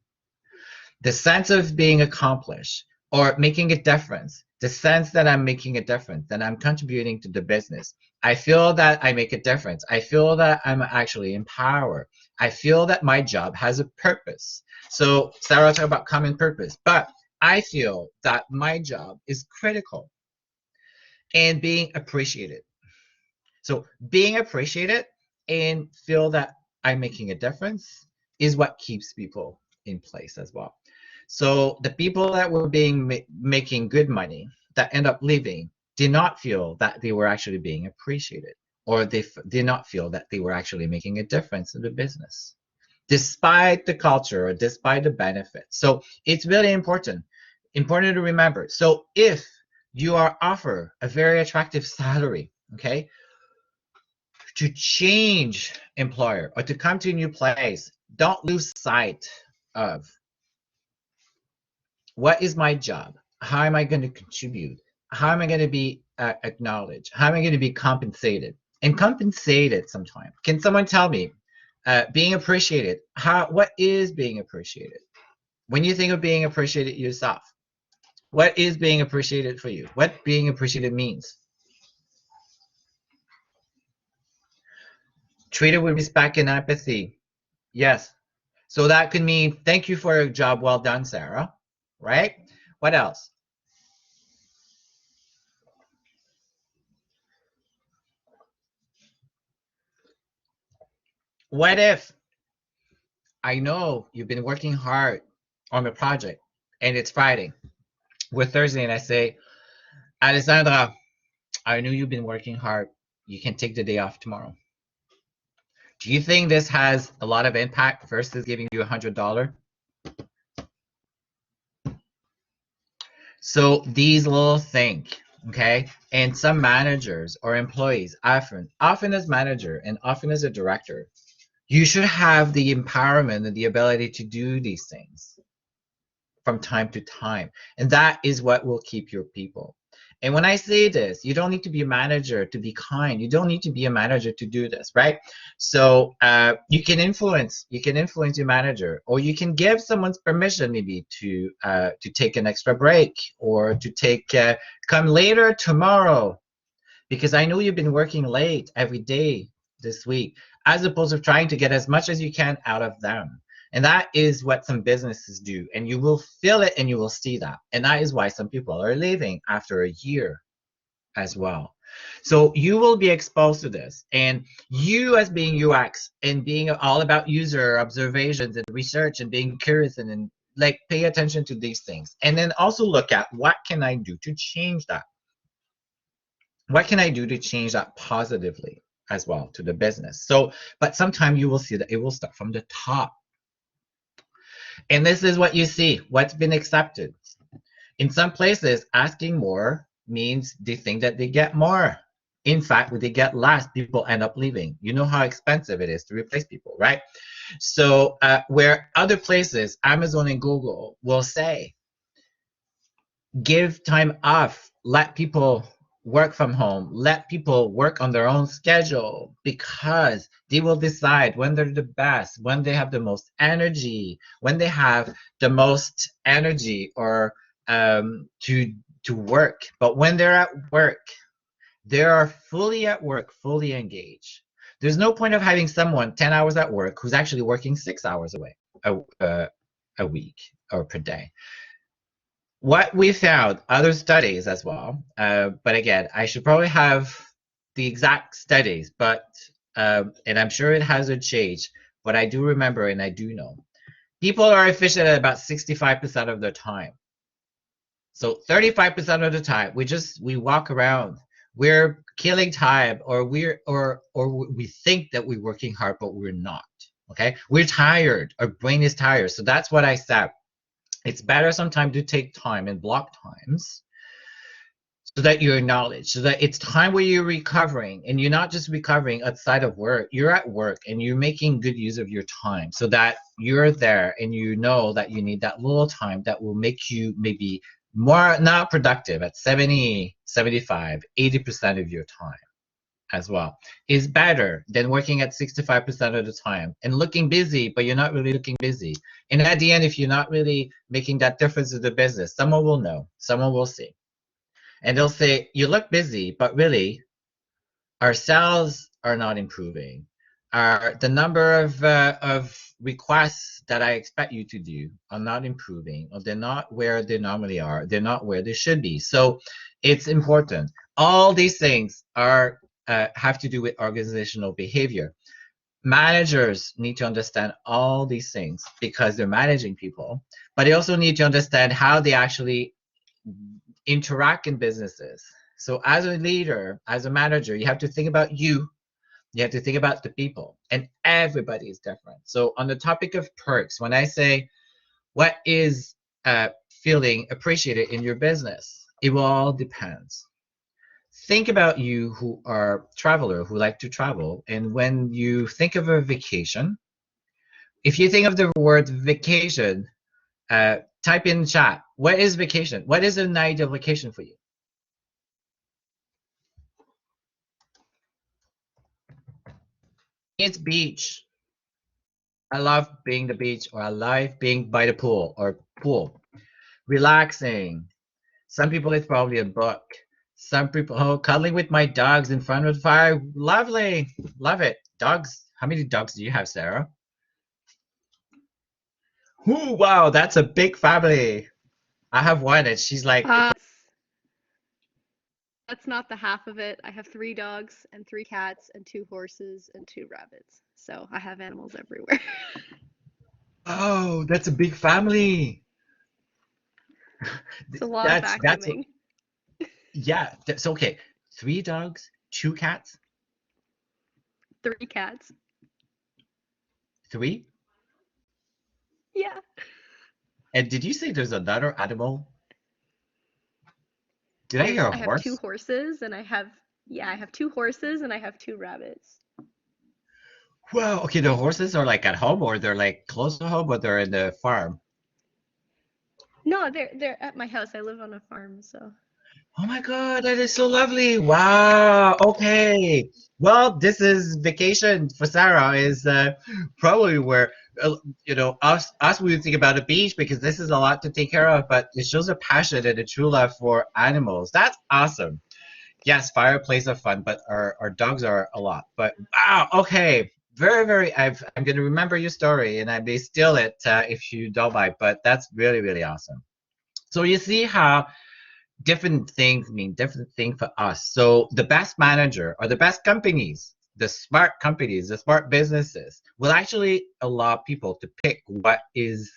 the sense of being accomplished or making a difference, the sense that I'm making a difference, that I'm contributing to the business. I feel that I make a difference. I feel that I'm actually in power. I feel that my job has a purpose. So Sarah talked about common purpose, but I feel that my job is critical and being appreciated. So being appreciated and feel that I'm making a difference is what keeps people in place as well. So the people that were making good money that end up leaving did not feel that they were actually being appreciated, or they did not feel that they were actually making a difference in the business, despite the culture or despite the benefits. So it's really important to remember. So if you are offered a very attractive salary, okay, to change employer or to come to a new place, don't lose sight of what is my job? How am I going to contribute? How am I going to be acknowledged? How am I going to be compensated? And compensated sometimes. Can someone tell me, being appreciated, what is being appreciated? When you think of being appreciated yourself, what is being appreciated for you? What being appreciated means? Treated with respect and empathy. Yes. So that could mean, thank you for a job well done, Sarah. Right? What else? What if I know you've been working hard on the project and it's Friday, we're Thursday, and I say, Alessandra, I know you've been working hard. You can take the day off tomorrow. Do you think this has a lot of impact versus giving you $100? So these little things, okay? And some managers or employees, often as manager and often as a director, you should have the empowerment and the ability to do these things from time to time. And that is what will keep your people. And when I say this, you don't need to be a manager to be kind. You don't need to be a manager to do this, right? So you can influence your manager, or you can give someone's permission maybe to take an extra break, or to take come later tomorrow, because I know you've been working late every day this week, as opposed to trying to get as much as you can out of them. And that is what some businesses do. And you will feel it and you will see that. And that is why some people are leaving after a year as well. So you will be exposed to this. And you, as being UX and being all about user observations and research and being curious and like pay attention to these things. And then also look at what can I do to change that? What can I do to change that positively as well to the business? So, but sometimes you will see that it will start from the top. And this is what you see, what's been accepted. In some places, asking more means they think that they get more. In fact, when they get less, people end up leaving. You know how expensive it is to replace people, right? So where other places, Amazon and Google will say, give time off, let people work from home, let people work on their own schedule, because they will decide when they're the best, when they have the most energy, when they have the most energy or to work. But when they're at work, they are fully at work, fully engaged. There's no point of having someone 10 hours at work who's actually working 6 hours a week or per day. What we found, other studies as well, but again, I should probably have the exact studies, but and I'm sure it hasn't changed, but I do remember and I do know. People are efficient at about 65% of their time. So 35% of the time, we walk around, we're killing time, or we think that we're working hard, but we're not. Okay, we're tired. Our brain is tired. So that's what I said. It's better sometimes to take time and block times so that you acknowledge, so that it's time where you're recovering, and you're not just recovering outside of work, you're at work and you're making good use of your time so that you're there and you know that you need that little time that will make you maybe more not productive at 70, 75, 80% of your time as well is better than working at 65% of the time and looking busy, but you're not really looking busy. And at the end, if you're not really making that difference in the business, someone will know, someone will see. And they'll say, you look busy, but really, our sales are not improving. The number of requests that I expect you to do are not improving, or they're not where they normally are. They're not where they should be. So it's important. All these things are have to do with organizational behavior. Managers need to understand all these things because they're managing people, but they also need to understand how they actually interact in businesses. So as a leader, as a manager, you have to think about you. You have to think about the people, and everybody is different. So on the topic of perks, when I say what is feeling appreciated in your business, it will all depend. Think about you who are traveler, who like to travel, and when you think of a vacation, if you think of the word vacation, type in chat, what is vacation? What is an ideal vacation for you? It's beach. I love being the beach, or I love being by the pool or pool. Relaxing. Some people it's probably a book. Some people, oh, cuddling with my dogs in front of the fire. Lovely. Love it. Dogs. How many dogs do you have, Sarah? Ooh, wow, that's a big family. I have one and she's like,
That's not the half of it. I have 3 dogs and 3 cats and 2 horses and 2 rabbits. So I have animals everywhere.
oh, that's a big family.
It's a lot of
That's
vacuuming.
yeah, that's okay. 3 dogs, 2 cats,
3 cats.
three.
Yeah.
And did you say there's another animal? Did I hear a
I have two
horse?
horses and I have yeah, I have 2 horses and I have 2 rabbits.
Well, okay, the horses are like at home or they're like close to home, but they're in the farm.
No, they're at my house. I live on a farm, so
Oh my God, that is so lovely. Wow. Okay. Well, this is vacation for Sarah is probably where us we would think about a beach because this is a lot to take care of, but it shows a passion and a true love for animals. That's awesome. Yes, fireplace are fun, but our dogs are a lot. But wow, okay. very, very, I'm going to remember your story and I may steal it if you don't mind, but that's really, really awesome. So you see how different things mean different things for us. So the best manager or the best companies, the smart companies, the smart businesses will actually allow people to pick what is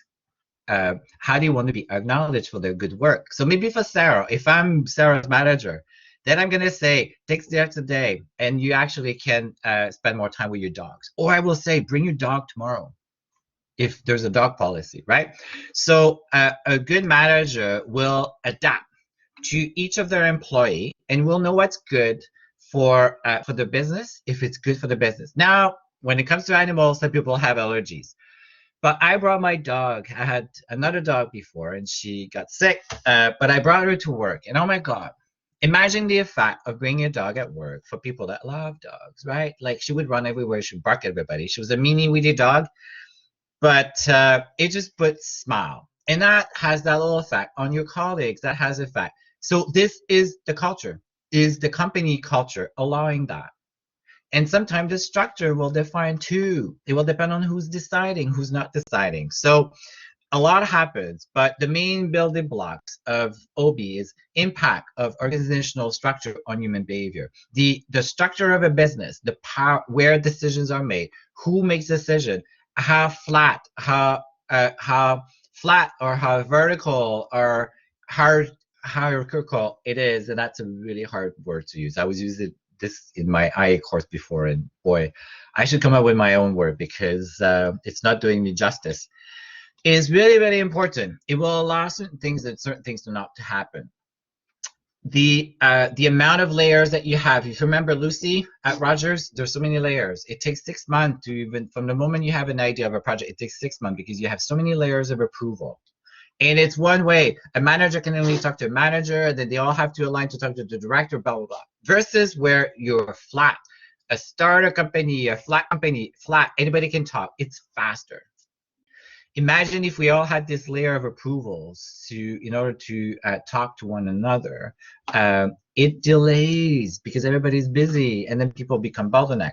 how do you want to be acknowledged for their good work. So maybe for Sarah, if I'm Sarah's manager, then I'm going to say, take steps today, and you actually can spend more time with your dogs. Or I will say, bring your dog tomorrow if there's a dog policy, right? So a good manager will adapt to each of their employee and will know what's good for the business if it's good for the business. Now, when it comes to animals, some people have allergies. But I brought my dog. I had another dog before, and she got sick. But I brought her to work, and oh my god, imagine the effect of bringing a dog at work for people that love dogs, right? Like she would run everywhere, she would bark at everybody. She was a mini weedy dog, but it just puts smile, and that has that little effect on your colleagues. That has effect. So this is the culture, is the company culture allowing that. And sometimes the structure will define too. It will depend on who's deciding, who's not deciding. So a lot happens, but the main building blocks of OB is impact of organizational structure on human behavior. The structure of a business, the power, where decisions are made, who makes decision, how flat or how vertical or how hierarchical it is, and that's a really hard word to use. I was using this in my IA course before, and boy, I should come up with my own word because it's not doing me justice. It is really, really important. It will allow certain things to not to happen. The amount of layers that you have. If you remember Lucy at Rogers, there's so many layers. It takes 6 months to even from the moment you have an idea of a project. It takes 6 months because you have so many layers of approval. And it's one way. A manager can only talk to a manager, then they all have to align to talk to the director, blah, blah, blah. Versus where you're flat. A starter company, a flat company, flat, anybody can talk. It's faster. Imagine if we all had this layer of approvals in order to talk to one another. It delays because everybody's busy and then people become bottleneck.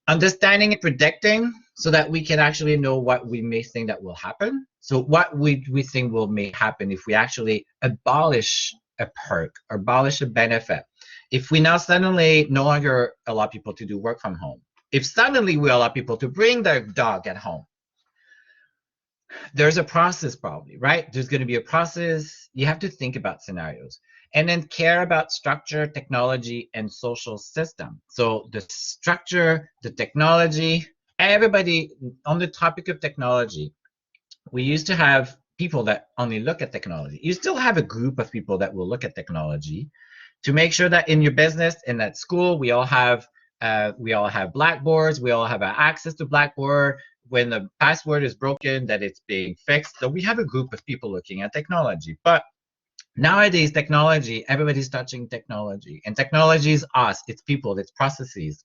Understanding and predicting so that we can actually know what we may think that will happen. So what we think may happen if we actually abolish a perk or abolish a benefit. If we now suddenly no longer allow people to do work from home, if suddenly we allow people to bring their dog at home, there's a process probably, right? There's going to be a process. You have to think about scenarios and then care about structure, technology, and social system. So the structure, the technology, everybody on the topic of technology, we used to have people that only look at technology. You still have a group of people that will look at technology to make sure that in your business, in that school, we all have blackboards, we all have access to Blackboard. When the password is broken, that it's being fixed. So we have a group of people looking at technology. But nowadays, technology, everybody's touching technology. And technology is us, it's people, it's processes,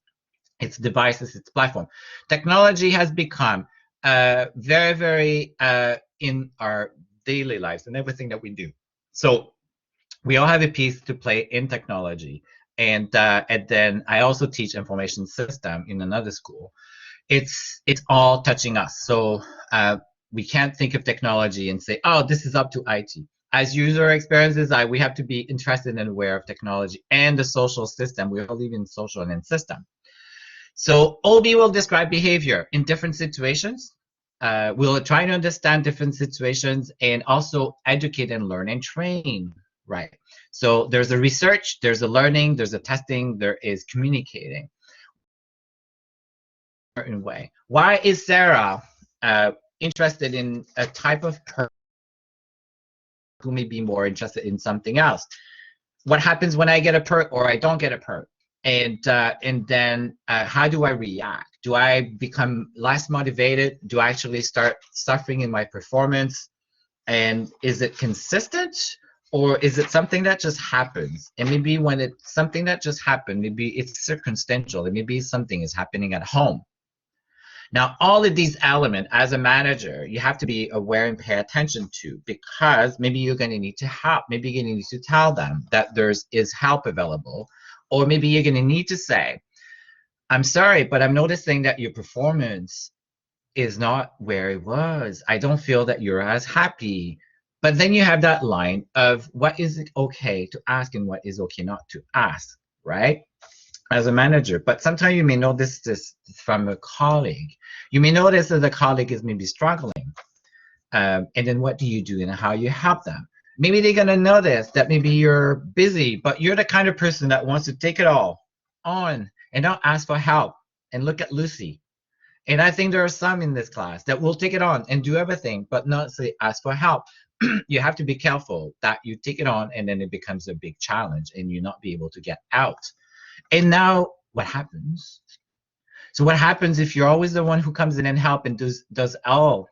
it's devices, it's platform. Technology has become very, very in our daily lives and everything that we do. So we all have a piece to play in technology. And then I also teach information system in another school. It's all touching us. So we can't think of technology and say, oh, this is up to IT. As user experiences, we have to be interested and aware of technology and the social system. We all live in social and in system. So OB will describe behavior in different situations. We'll try to understand different situations and also educate and learn and train, right? So there's a research, there's a learning, there's a testing, there is communicating. Certain way. Why is Sarah interested in a type of person who may be more interested in something else? What happens when I get a perk or I don't get a perk? And then how do I react? Do I become less motivated? Do I actually start suffering in my performance? And is it consistent? Or is it something that just happens? And maybe when it's something that just happened, maybe it's circumstantial, and maybe something is happening at home. Now, all of these elements, as a manager, you have to be aware and pay attention to, because maybe you're going to need to help. Maybe you're going to need to tell them that is help available, or maybe you're going to need to say, I'm sorry, but I'm noticing that your performance is not where it was. I don't feel that you're as happy. But then you have that line of what is it okay to ask and what is okay not to ask, right? As a manager. But sometimes you may notice this from a colleague. You may notice that the colleague is maybe struggling. And then what do you do and how you help them? Maybe they're going to notice that maybe you're busy, but you're the kind of person that wants to take it all on and not ask for help. And look at Lucy. And I think there are some in this class that will take it on and do everything, but not say ask for help. You have to be careful that you take it on and then it becomes a big challenge and you not be able to get out. And now what happens? So what happens if you're always the one who comes in and help and does all?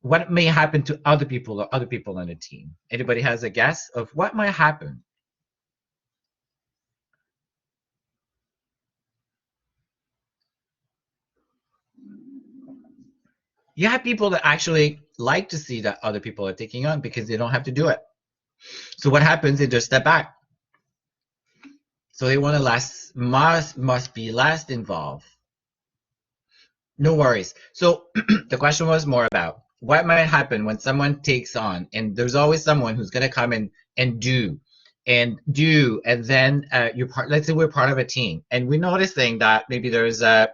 What may happen to other people or other people on the team? Anybody has a guess of what might happen? You have people that actually like to see that other people are taking on because they don't have to do it. So what happens? They just step back. So they want to must be last involved. No worries. So the question was more about what might happen when someone takes on, and there's always someone who's going to come in and do, and then you're part. Let's say we're part of a team, and we're noticing that maybe there's a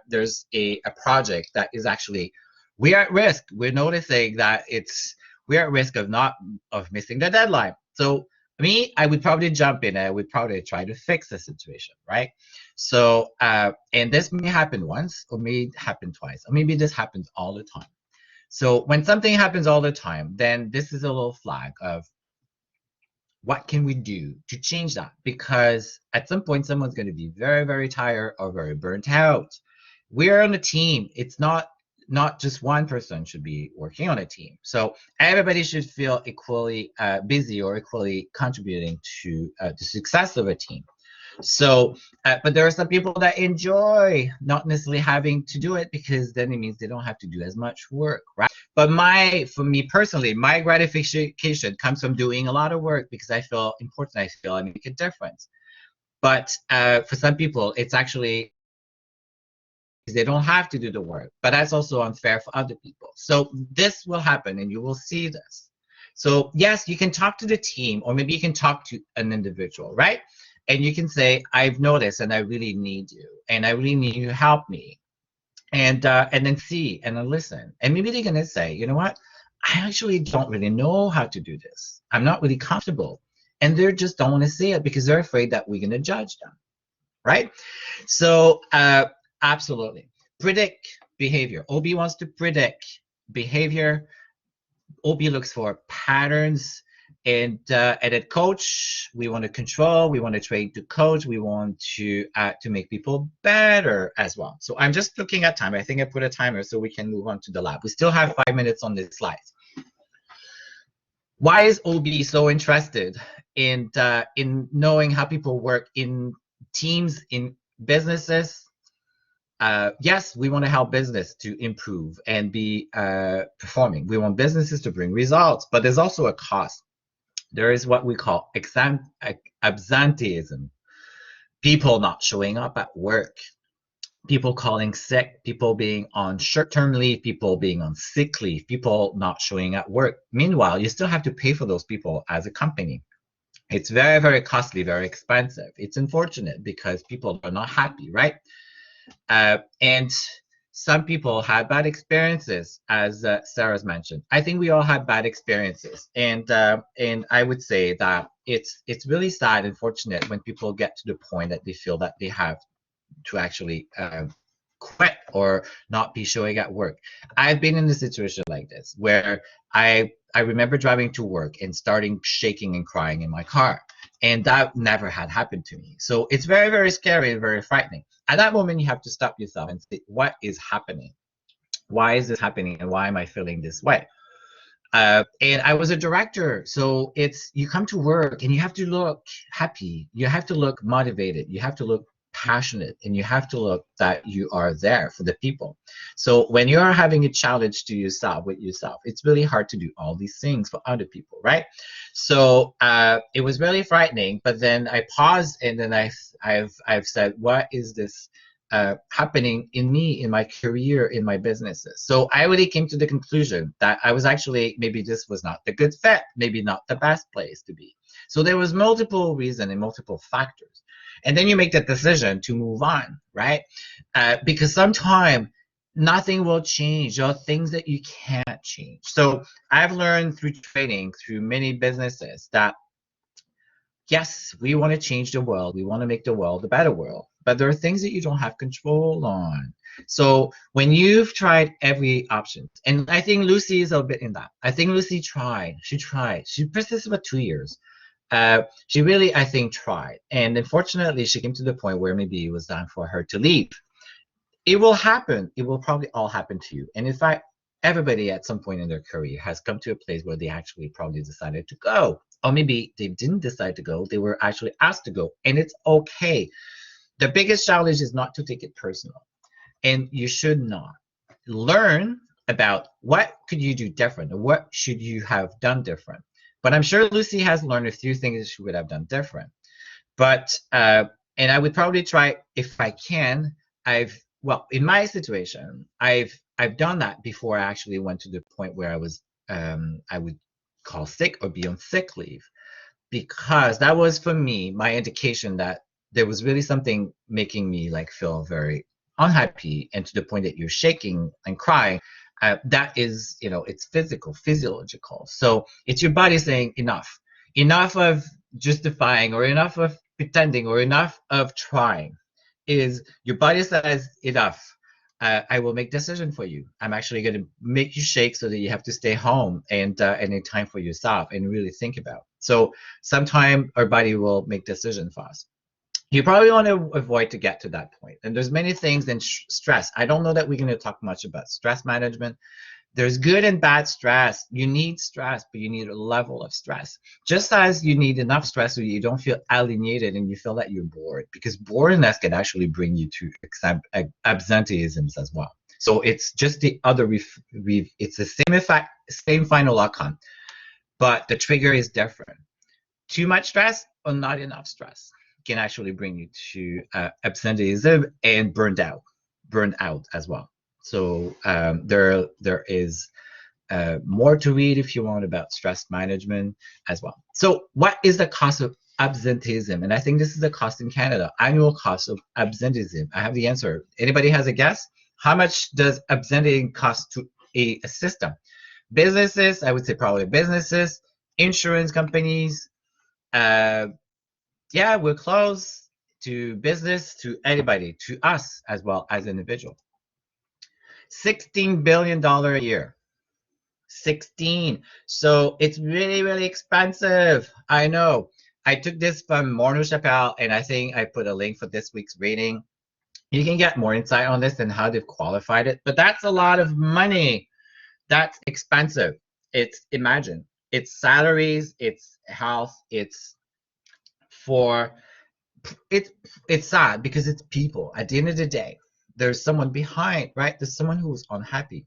project that is actually we're at risk. We're noticing that we're at risk of missing the deadline. So me, I would probably jump in. I would probably try to fix the situation, right? So, and this may happen once, or may happen twice, or maybe this happens all the time. So when something happens all the time, then this is a little flag of what can we do to change that? Because at some point, someone's going to be very, very tired or very burnt out. We're on a team. It's not just one person should be working on a team. So everybody should feel equally busy or equally contributing to the success of a team. So, but there are some people that enjoy not necessarily having to do it because then it means they don't have to do as much work, right? But for me personally, my gratification comes from doing a lot of work because I feel important. I feel I make a difference. But for some people, it's actually they don't have to do the work, but that's also unfair for other people. So this will happen and you will see this. So yes, you can talk to the team or maybe you can talk to an individual, right? And you can say, I've noticed and I really need you and I really need you to help me. And then see and then listen. And maybe they're gonna say, you know what? I actually don't really know how to do this. I'm not really comfortable. And they just don't want to say it because they're afraid that we're gonna judge them, right? So absolutely. Predict behavior. OB wants to predict behavior. OB looks for patterns. And at coach, we want to control, we want to train to coach, we want to make people better as well. So I'm just looking at time. I think I put a timer so we can move on to the lab. We still have 5 minutes on this slide. Why is OB so interested in knowing how people work in teams, in businesses? Yes, we want to help business to improve and be performing. We want businesses to bring results, but there's also a cost. There is what we call absenteeism. People not showing up at work, people calling sick, people being on short-term leave, people being on sick leave, people not showing at work. Meanwhile, you still have to pay for those people as a company. It's very, very costly, very expensive. It's unfortunate because people are not happy, right? And some people had bad experiences, as Sarah's mentioned. I think we all had bad experiences, and I would say that it's really sad and fortunate when people get to the point that they feel that they have to actually quit or not be showing at work. I've been in a situation like this where I remember driving to work and starting shaking and crying in my car, and that never had happened to me. So it's very, very scary and very frightening. At that moment, you have to stop yourself and say, what is happening? Why is this happening? And why am I feeling this way? And I was a director. So it's, you come to work and you have to look happy. You have to look motivated. You have to look passionate, and you have to look that you are there for the people. So when you're having a challenge to yourself with yourself, it's really hard to do all these things for other people, right? So it was really frightening. But then I paused, and then I've said, what is this happening in me, in my career, in my businesses. So I really came to the conclusion that I was actually, maybe this was not the good fit, maybe not the best place to be. So there was multiple reasons and multiple factors. And then you make the decision to move on, right? Because sometimes nothing will change. There are things that you can't change. So I've learned through training, through many businesses, that yes, we want to change the world. We want to make the world a better world. But there are things that you don't have control on. So when you've tried every option, and I think Lucy is a bit in that. I think Lucy tried. She tried. She persisted for 2 years. She really, I think, tried. And unfortunately, she came to the point where maybe it was time for her to leave. It will happen. It will probably all happen to you. And in fact, everybody at some point in their career has come to a place where they actually probably decided to go. Or maybe they didn't decide to go, they were actually asked to go. And it's okay. The biggest challenge is not to take it personal. And you should not. Learn about what could you do different, or what should you have done different. But I'm sure Lucy has learned a few things that she would have done different. But and I would probably try, if I can. Well, in my situation, I've done that before I actually went to the point where I would call sick or be on sick leave, because that was for me my indication that there was really something making me like feel very unhappy, and to the point that you're shaking and crying. That is, it's physiological. So it's your body saying enough of justifying, or enough of pretending, or enough of trying. Is your body says enough. I will make decision for you. I'm actually going to make you shake so that you have to stay home and any time for yourself and really think about. So sometime our body will make decision for us. You probably want to avoid to get to that point. And there's many things in stress. I don't know that we're going to talk much about stress management. There's good and bad stress. You need stress, but you need a level of stress. Just as you need enough stress so you don't feel alienated and you feel that you're bored, because boredness can actually bring you to absenteeism as well. So it's just the other, it's the same effect, same final outcome, but the trigger is different. Too much stress or not enough stress can actually bring you to absenteeism and burned out as well. So there is more to read if you want about stress management as well. So what is the cost of absenteeism? And I think this is the cost in Canada, annual cost of absenteeism. I have the answer. Anybody has a guess? How much does absenteeism cost to a system? Businesses, I would say probably businesses, insurance companies. Yeah, we're close to business, to anybody, to us as well as individual. $16 billion a year. 16. So it's really, really expensive. I know. I took this from Morneau Chappelle, and I think I put a link for this week's rating. You can get more insight on this and how they've qualified it, but that's a lot of money. That's expensive. Imagine, it's salaries, it's health, for it's sad because it's people. At the end of the day, there's someone behind, right? There's someone who's unhappy.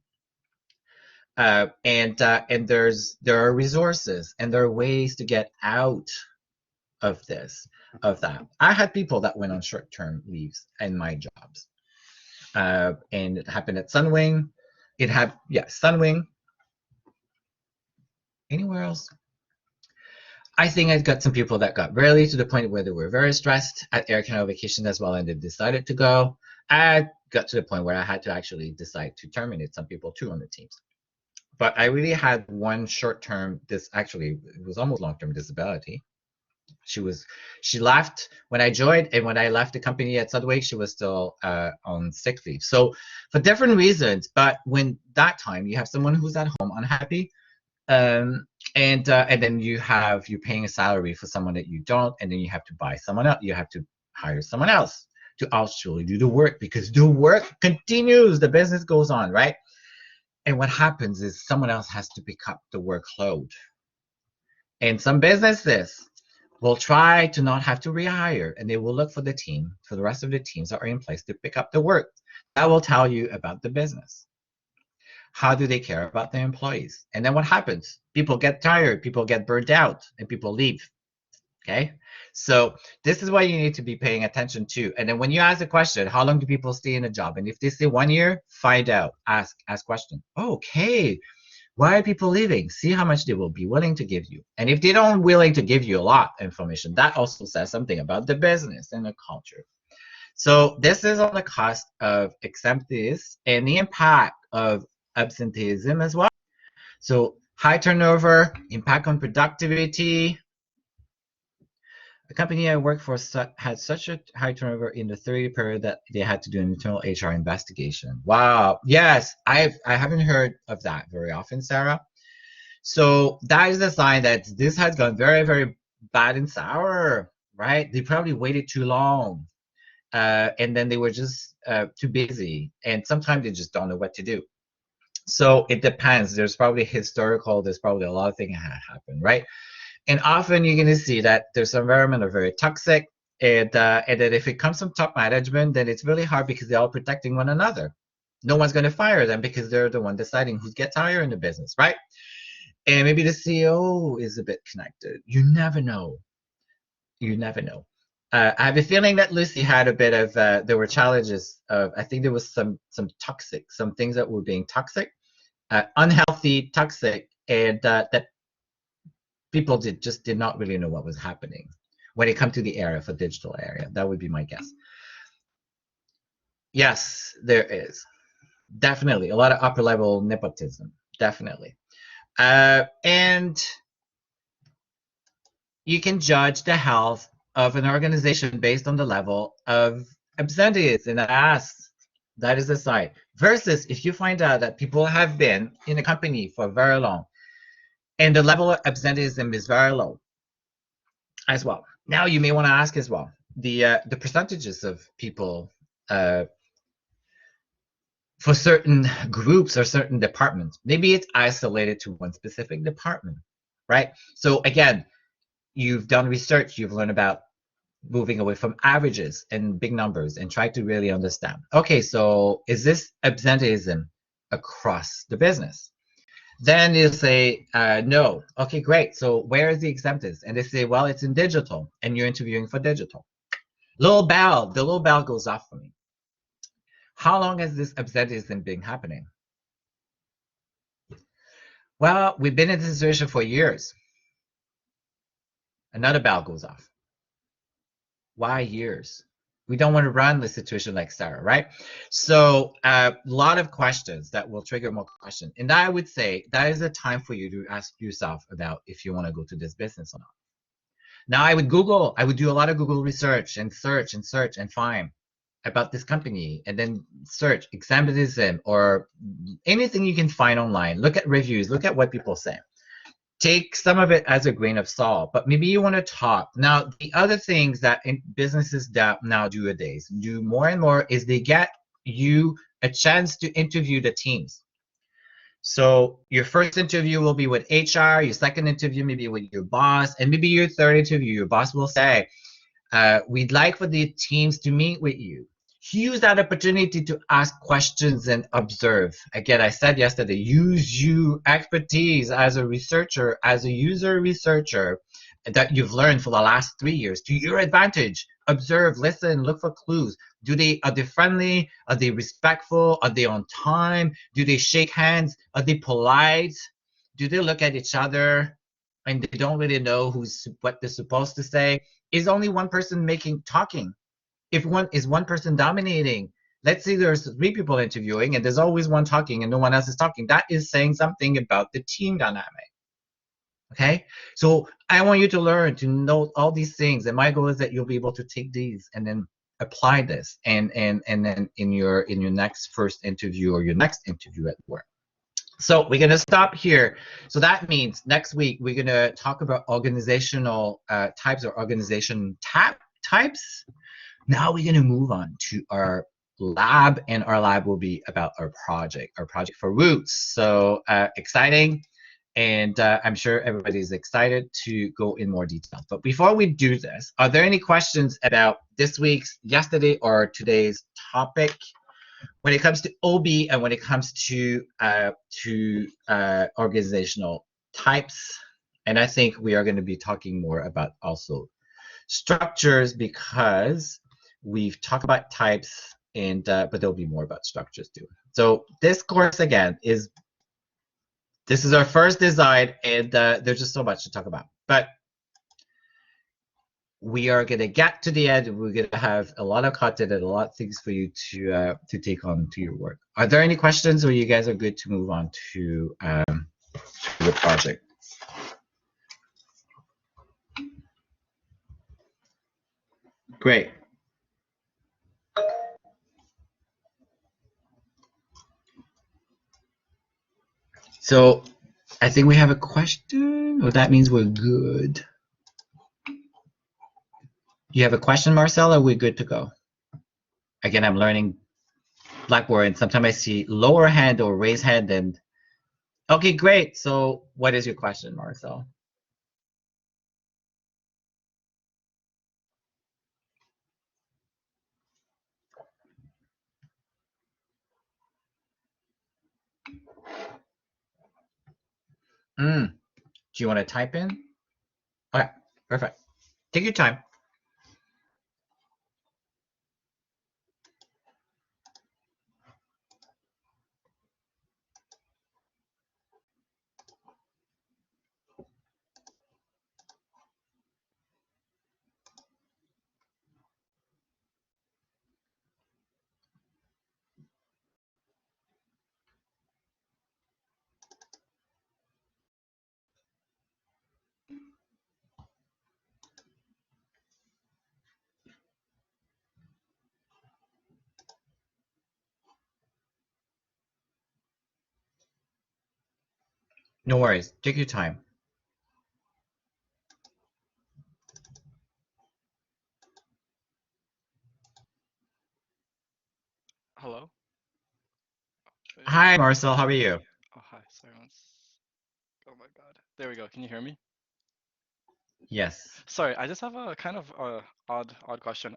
And there are resources and there are ways to get out of that. I had people that went on short-term leaves in my jobs, and it happened at Sunwing. Sunwing. Anywhere else? I think I got some people that got really to the point where they were very stressed at Air Canada vacation as well, and they decided to go. I got to the point where I had to actually decide to terminate some people too on the teams. But I really had one short-term, it was almost long-term disability. She left when I joined, and when I left the company at Sudway, she was still on sick leave. So for different reasons, but when that time you have someone who's at home unhappy, and then you're paying a salary for someone that you don't, and then you have to buy someone else. You have to hire someone else to actually do the work, because the work continues, the business goes on, right? And what happens is someone else has to pick up the workload. And some businesses will try to not have to rehire, and they will look for the rest of the teams that are in place to pick up the work. That will tell you about the business. How do they care about their employees? And then what happens? People get tired, people get burnt out, and people leave. Okay, so this is what you need to be paying attention to. And then when you ask the question, how long do people stay in a job? And if they say 1 year, find out, ask question. Okay, why are people leaving? See how much they will be willing to give you. And if they don't willing to give you a lot of information, that also says something about the business and the culture. So this is on the cost of acceptance and the impact of absenteeism as well. So high turnover, impact on productivity. The company I worked for had such a high turnover in the 30 period that they had to do an internal HR investigation. Wow. Yes, I haven't heard of that very often, Sarah. So that is a sign that this has gone very, very bad and sour, right? They probably waited too long. And then they were just too busy. And sometimes they just don't know what to do. So it depends. There's probably there's probably a lot of things that happen, right? And often you're going to see that there's environment are very toxic. And that if it comes from top management, then it's really hard because they're all protecting one another. No one's going to fire them because they're the one deciding who gets hired in the business, right? And maybe the CEO is a bit connected. You never know. You never know. I have a feeling that Lucy had a bit of, there were challenges of, I think there was some toxic, some things that were being toxic, unhealthy, toxic, and that people did not really know what was happening when it comes to the area for digital area. That would be my guess. Yes, there is definitely a lot of upper level nepotism, definitely. And you can judge the health of an organization based on the level of absenteeism in the past. That is a sign. Versus if you find out that people have been in a company for very long and the level of absenteeism is very low as well. Now you may want to ask as well the percentages of people for certain groups or certain departments. Maybe it's isolated to one specific department, right? So again, you've done research, you've learned about moving away from averages and big numbers and try to really understand. Okay, so is this absenteeism across the business? Then you say, no. Okay, great. So where is the exemptions? And they say, well, it's in digital, and you're interviewing for digital. The little bell goes off for me. How long has this absenteeism been happening? Well, we've been in this situation for years. Another bell goes off. Why years? We don't want to run the situation like Sarah, right? So a lot of questions that will trigger more questions. And I would say that is a time for you to ask yourself about if you want to go to this business or not. Now I would do a lot of Google research and search and find about this company and then search examinism or anything you can find online. Look at reviews, look at what people say. Take some of it as a grain of salt, but maybe you want to talk. Now, the other things that businesses that now do more and more is they get you a chance to interview the teams. So your first interview will be with HR, your second interview maybe with your boss, and maybe your third interview, your boss will say, we'd like for the teams to meet with you. Use that opportunity to ask questions and observe. Again, I said yesterday, use your expertise as a researcher, as a user researcher that you've learned for the last 3 years to your advantage. Observe, listen, look for clues. Are they friendly? Are they respectful? Are they on time? Do they shake hands? Are they polite? Do they look at each other and they don't really know what they're supposed to say? Is only one person talking? If one person dominating, let's say there's 3 people interviewing and there's always one talking and no one else is talking, that is saying something about the team dynamic. Okay, so I want you to learn to know all these things, and my goal is that you'll be able to take these and then apply this and then in your next first interview or your next interview at work. So we're going to stop here. So that means next week we're going to talk about organizational types or organization types. Now we're going to move on to our lab, and our lab will be about our project for Roots. So exciting, and I'm sure everybody's excited to go in more detail. But before we do this, are there any questions about this week's, yesterday, or today's topic when it comes to OB and when it comes to organizational types? And I think we are going to be talking more about also Structures, because we've talked about types, and but there'll be more about structures too. So this course again this is our first design, and there's just so much to talk about. But we are going to get to the end, and we're going to have a lot of content and a lot of things for you to take on to your work. Are there any questions, or you guys are good to move on to the project? Great. So I think we have a question. Well, that means we're good. You have a question, Marcel, or we're good to go? Again, I'm learning Blackboard, and sometimes I see lower hand or raise hand. And okay, great. So what is your question, Marcel? Do you want to type in? Okay, perfect. Take your time. No worries. Take your time.
Hello?
Hi, Marcel. How are you?
Oh, hi. Sorry, oh my God. There we go. Can you hear me?
Yes.
Sorry, I just have a kind of odd question.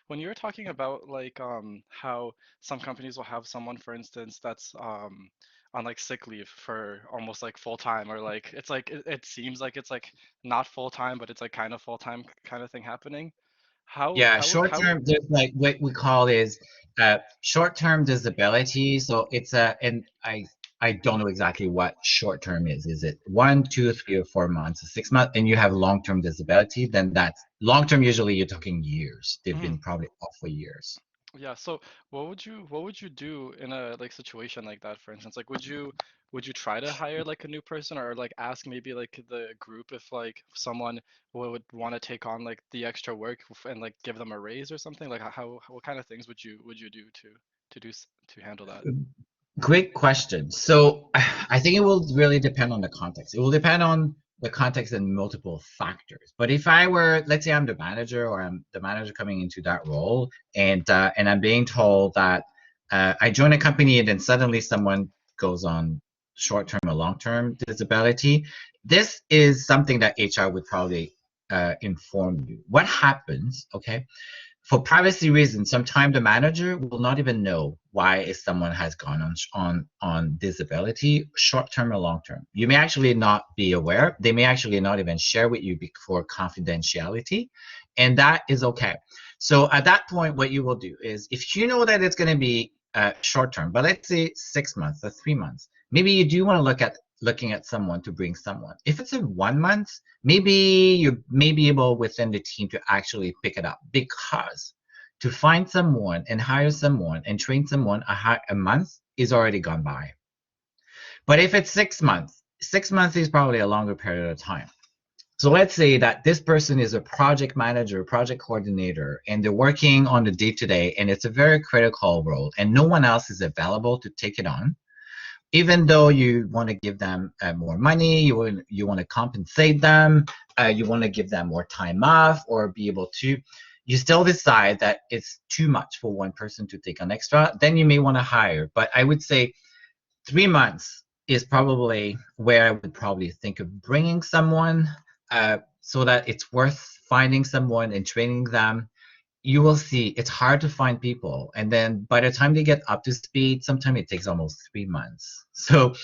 When you were talking about like how some companies will have someone, for instance, that's on like sick leave for almost like full time, or like it's like it seems like it's like not full time, but it's like kind of full time kind of thing happening.
Yeah, short
How would
term, there's like what we call is short term disability. So it's and I don't know exactly what short term is. Is it 1, 2, 3, or 4 months, or 6 months? And you have long term disability, then that's long term. Usually, you're talking years. They've
Mhm.
been probably off for years.
Yeah, so what would you do in a like situation like that, for instance? Like would you try to hire like a new person, or like ask maybe like the group if like someone would want to take on like the extra work and like give them a raise or something? Like what kind of things would you do to handle that?
Great question. So I think it will really depend on the context. It will depend on the context and multiple factors. But if I were, let's say I'm the manager, or I'm the manager coming into that role, and I'm being told that I join a company and then suddenly someone goes on short-term or long-term disability, this is something that HR would probably inform you. What happens, okay? For privacy reasons, sometimes the manager will not even know why if someone has gone on disability, short term or long term. You may actually not be aware. They may actually not even share with you for confidentiality, and that is okay. So at that point, what you will do is, if you know that it's going to be short term, but let's say 6 months or 3 months, maybe you do want to look at looking at someone to bring someone. If it's in 1 month, maybe you may be able within the team to actually pick it up, because to find someone and hire someone and train someone a month is already gone by. But if it's 6 months, 6 months is probably a longer period of time. So let's say that this person is a project manager, project coordinator, and they're working on the day to day, and it's a very critical role, and no one else is available to take it on. Even though you want to give them more money, you want to compensate them, you want to give them more time off, or be able to, you still decide that it's too much for one person to take on extra, then you may want to hire. But I would say 3 months is probably where I would probably think of bringing someone, so that it's worth finding someone and training them. you will see it's hard to find people. And then by the time they get up to speed, sometimes it takes almost 3 months. So,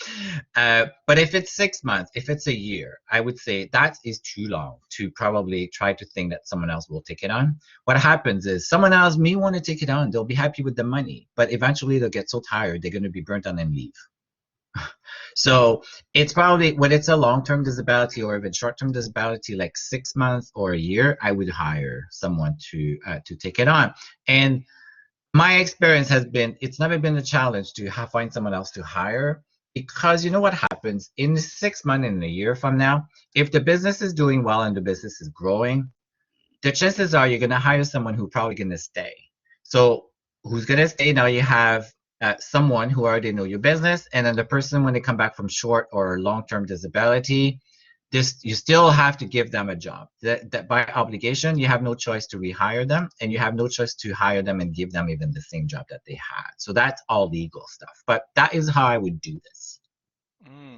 but if it's 6 months, if it's a year, I would say that is too long to probably try to think that someone else will take it on. What happens is someone else may want to take it on. They'll be happy with the money, but eventually they'll get so tired, they're going to be burnt out and leave. So it's probably when it's a long-term disability or even short-term disability, like 6 months or a year, I would hire someone to take it on. And my experience has been it's never been a challenge to find someone else to hire, because you know what happens in 6 months and a year from now, if the business is doing well and the business is growing, the chances are you're going to hire someone who's probably going to stay. So who's going to stay? Now you have someone who already know your business, and then the person when they come back from short or long-term disability, this you still have to give them a job. That by obligation, you have no choice to rehire them, and you have no choice to hire them and give them even the same job that they had. So that's all legal stuff. But that is how I would do this.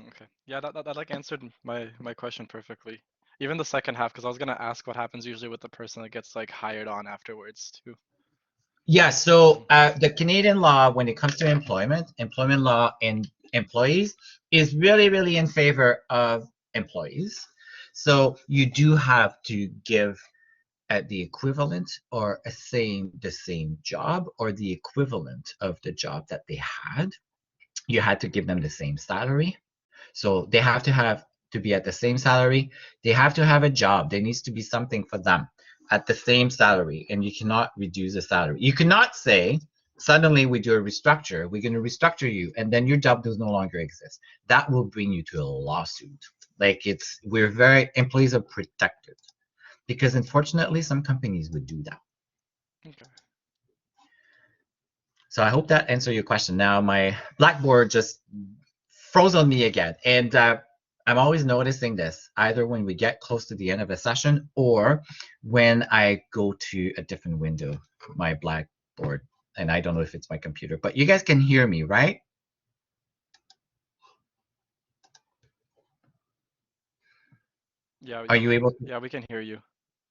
Okay. Yeah, that like answered my question perfectly. Even the second half, because I was gonna ask what happens usually with the person that gets like hired on afterwards too.
Yeah, so the Canadian law, when it comes to employment law and employees, is really, really in favor of employees. So you do have to give the equivalent or the same job or the equivalent of the job that they had. You had to give them the same salary. So they have to be at the same salary. They have to have a job. There needs to be something for them at the same salary, and you cannot reduce the salary. You cannot say suddenly we do a restructure, we're going to restructure you, and then your job does no longer exist. That will bring you to a lawsuit. Like employees are protected because unfortunately some companies would do that.
Okay.
So I hope that answered your question. Now my Blackboard just froze on me again. And I'm always noticing this, either when we get close to the end of a session or when I go to a different window, my Blackboard. And I don't know if it's my computer, but you guys can hear me, right?
Yeah.
Are you able to?
Yeah, we can hear you.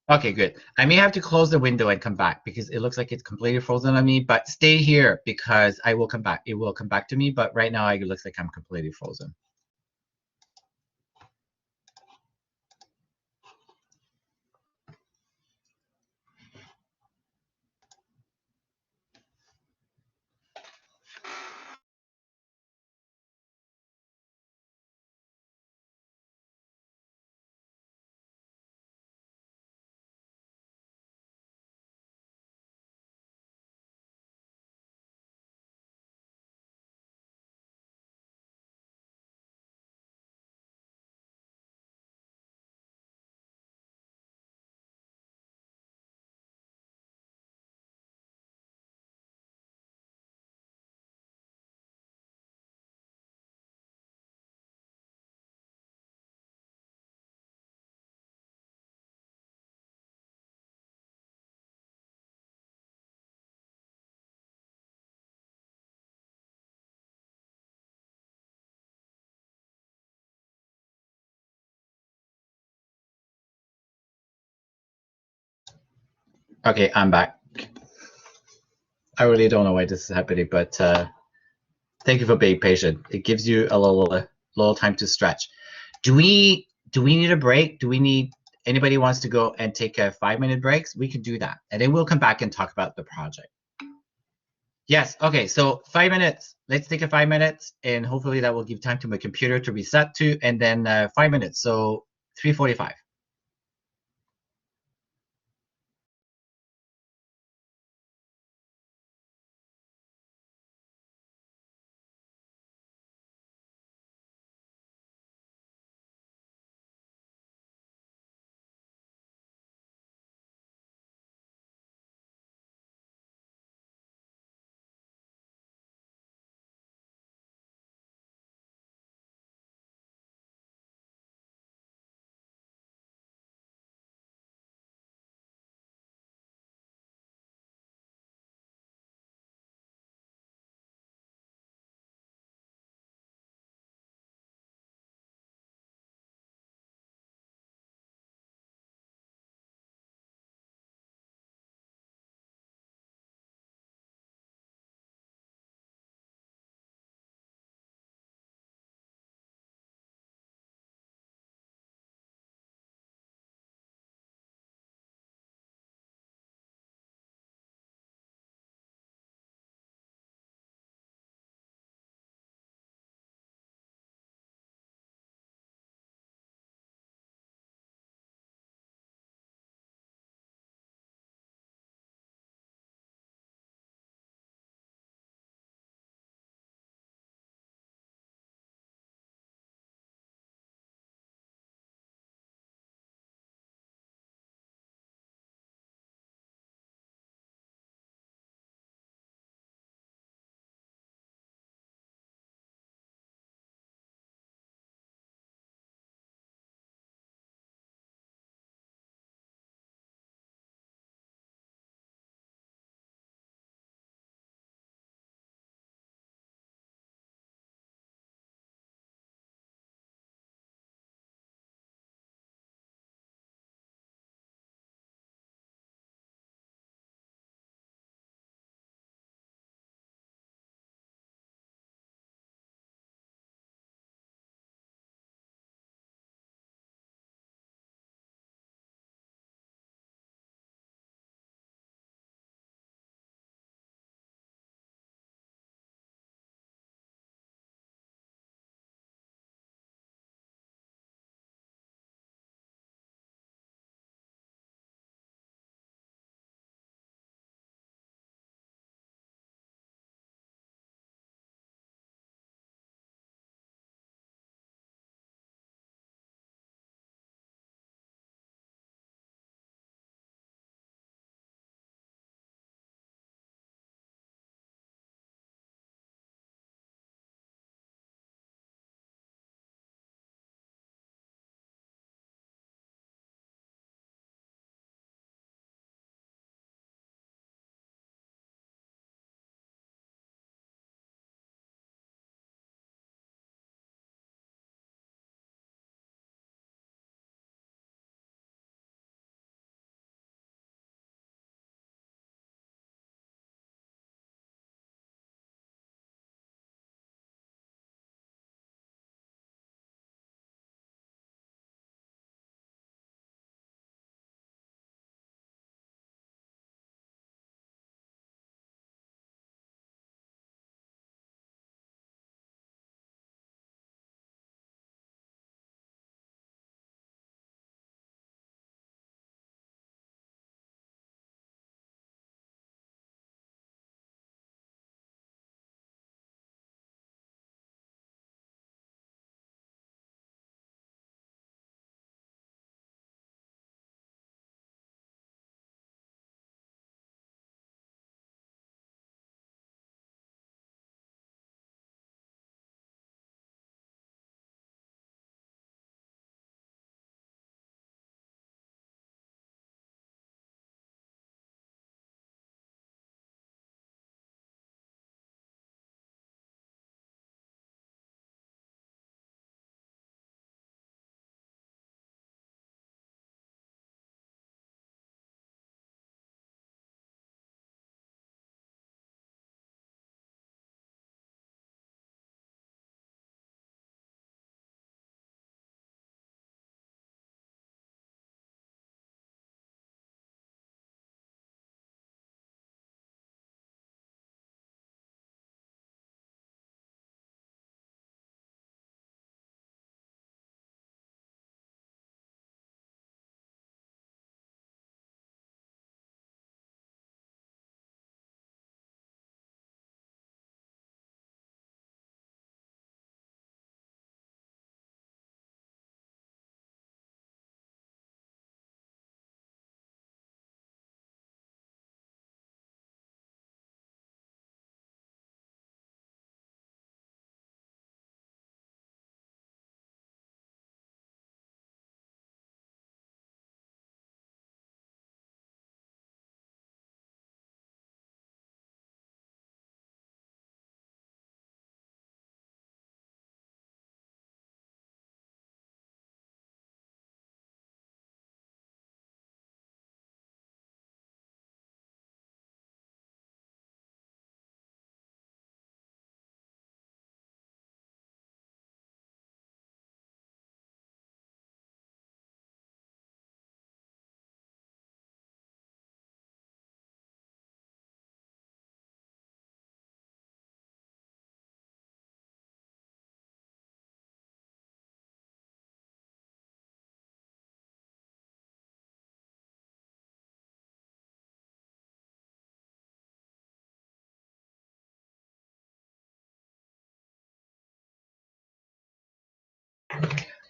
Okay, good. I may have to close the window and come back because it looks like it's completely frozen on me, but stay here because I will come back. It will come back to me, but right now it looks like I'm completely frozen. Okay, I'm back. I really don't know why this is happening, but thank you for being patient. It gives you a little time to stretch. Do we need a break? Do we need anybody wants to go and take a 5-minute breaks? We can do that, and then we'll come back and talk about the project. Yes. Okay. So 5 minutes. Let's take a 5 minutes, and hopefully that will give time to my computer to reset to, and then 5 minutes. So 3:45.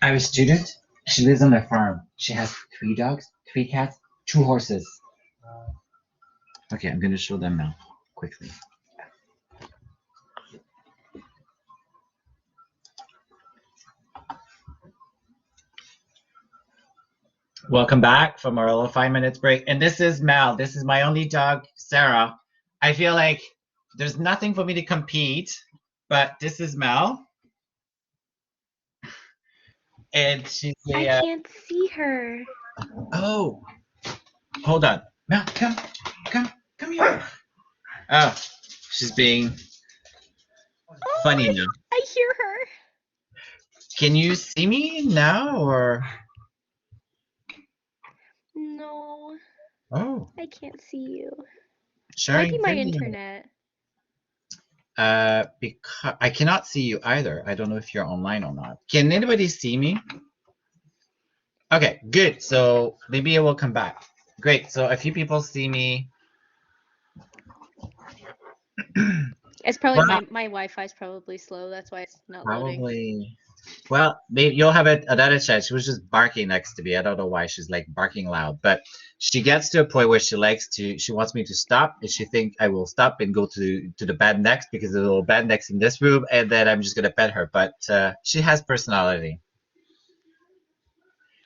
I have a student. She lives on a farm. She has 3 dogs, 3 cats, 2 horses. Okay, I'm going to show them now quickly. Welcome back from our little 5 minutes break. And this is Mel. This is my only dog, Sarah. I feel like there's nothing for me to compete, but this is Mel. And she's
I
a.
can't see her.
Oh, hold on. Mel, come here. Oh, she's being
Oh,
funny now.
I hear her.
Can you see me now or?
No,
Oh,
I can't see you. Might
sharing
be my
video.
internet.
Because I cannot see you either. I don't know if you're online or not. Can anybody see me? Okay, good. So maybe it will come back. Great. So a few people see me.
It's probably
Well,
my Wi-Fi is probably slow. That's why it's not loading.
probably. Well, maybe you'll have another chat. She was just barking next to me. I don't know why she's like barking loud, but she gets to a point where she wants me to stop, and she think I will stop and go to the bed next because there's a little bed next in this room, and then I'm just gonna pet her. But she has personality.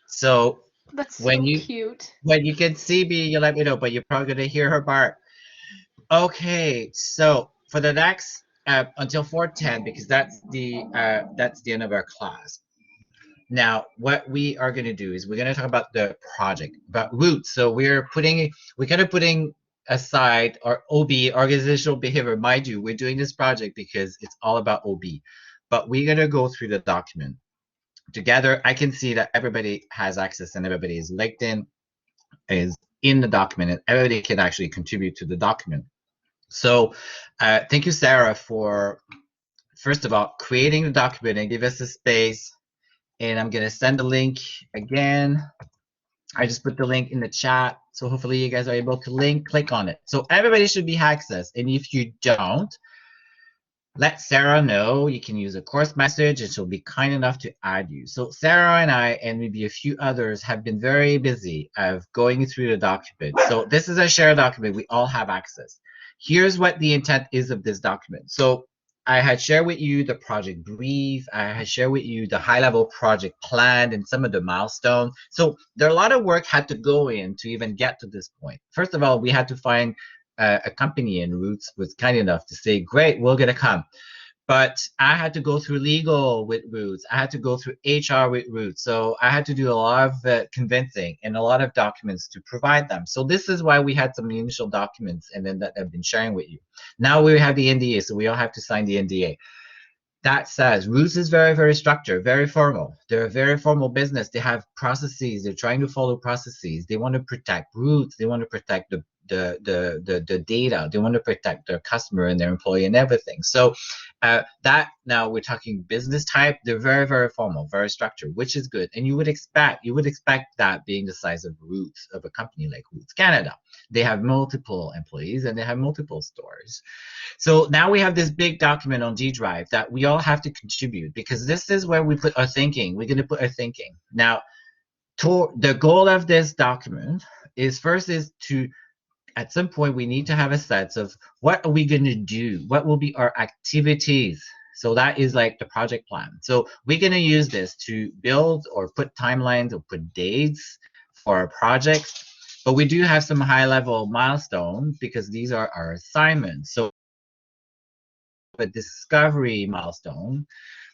So
That's
when
so
you
cute.
can see me, you let me know. But you're probably gonna hear her bark. Okay, so for the next until 4:10, because that's the end of our class. Now, what we are going to do is we're going to talk about the project, about roots. So we're kind of putting aside our OB, organizational behavior. Mind you, we're doing this project because it's all about OB, but we're going to go through the document together. I can see that everybody has access and everybody is linked in, is in the document, and everybody can actually contribute to the document. So thank you, Sarah, for first of all creating the document and give us the space. And I'm gonna send the link again. I just put the link in the chat, so hopefully you guys are able to click on it. So everybody should be accessed, and if you don't, let Sarah know. You can use a course message, and she'll be kind enough to add you. So Sarah and I, and maybe a few others, have been very busy of going through the document. So this is a shared document. We all have access. Here's what the intent is of this document. So I had shared with you the project brief. I had shared with you the high-level project plan and some of the milestones. So there are a lot of work had to go in to even get to this point. First of all, we had to find a company, and Roots was kind enough to say, great, we're going to come. But I had to go through legal with Roots. I had to go through HR with Roots. So I had to do a lot of convincing and a lot of documents to provide them. So this is why we had some initial documents and then that I've been sharing with you. Now we have the NDA, so we all have to sign the NDA. That says Roots is very, very structured, very formal. They're a very formal business. They have processes. They're trying to follow processes. They want to protect Roots. They want to protect the data. They want to protect their customer and their employee and everything. So that now we're talking business type. They're very, very formal, very structured, which is good. And you would expect that being the size of Roots, of a company like Roots Canada. They have multiple employees and they have multiple stores. So now we have this big document on G Drive that we all have to contribute, because this is where we put our thinking. We're going to put our thinking. Now, the goal of this document is to, at some point, we need to have a sense of what are we going to do? What will be our activities? So that is like the project plan. So we're going to use this to build or put timelines or put dates for our projects. But we do have some high-level milestones because these are our assignments. So a discovery milestone.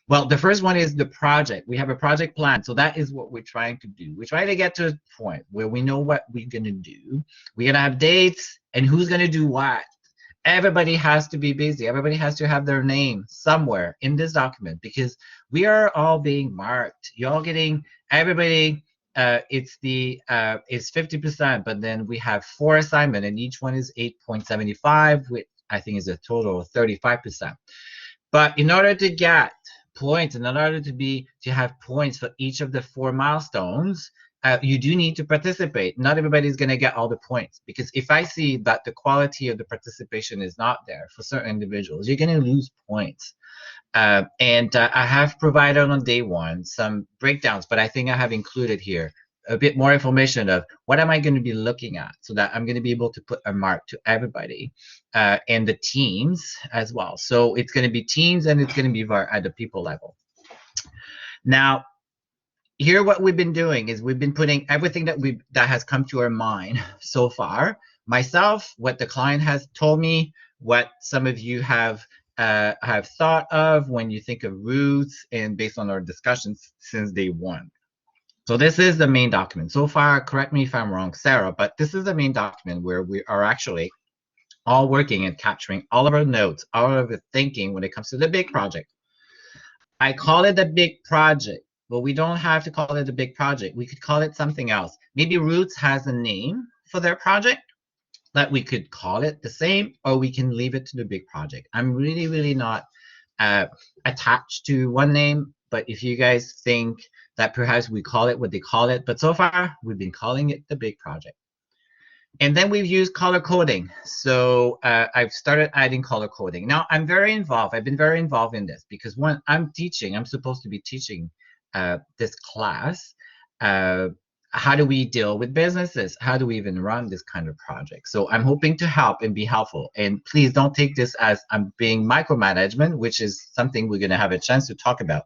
Well, the first one is the project. We have a project plan. So that is what we're trying to do. We're trying to get to a point where we know what we're going to do. We're going to have dates and who's going to do what. Everybody has to be busy. Everybody has to have their name somewhere in this document, because we are all being marked. You're all getting, everybody, it's 50%, but then we have 4 assignments and each one is 8.75, which I think is a total of 35%. But in order to get points, and in order to have points for each of the 4 milestones, you do need to participate. Not everybody's going to get all the points, because if I see that the quality of the participation is not there for certain individuals, you're going to lose points. And I have provided on day one some breakdowns, but I think I have included here a bit more information of what am I going to be looking at, so that I'm going to be able to put a mark to everybody and the teams as well. So it's going to be teams, and it's going to be at the people level. Now, here what we've been doing is we've been putting everything that has come to our mind so far. Myself, what the client has told me, what some of you have thought of when you think of roots, and based on our discussions since day one. So this is the main document. So far, correct me if I'm wrong, Sarah, but this is the main document where we are actually all working and capturing all of our notes, all of the thinking when it comes to the big project. I call it the big project, but we don't have to call it the big project. We could call it something else. Maybe Roots has a name for their project that we could call it the same, or we can leave it to the big project. I'm really, really not attached to one name, but if you guys think that perhaps we call it what they call it, but so far we've been calling it the big project. And then we've used color coding. So I've started adding color coding. Now I'm very involved. I've been very involved in this because when I'm teaching, I'm supposed to be teaching this class. How do we deal with businesses? How do we even run this kind of project? So I'm hoping to help and be helpful. And please don't take this as I'm being micromanagement, which is something we're going to have a chance to talk about.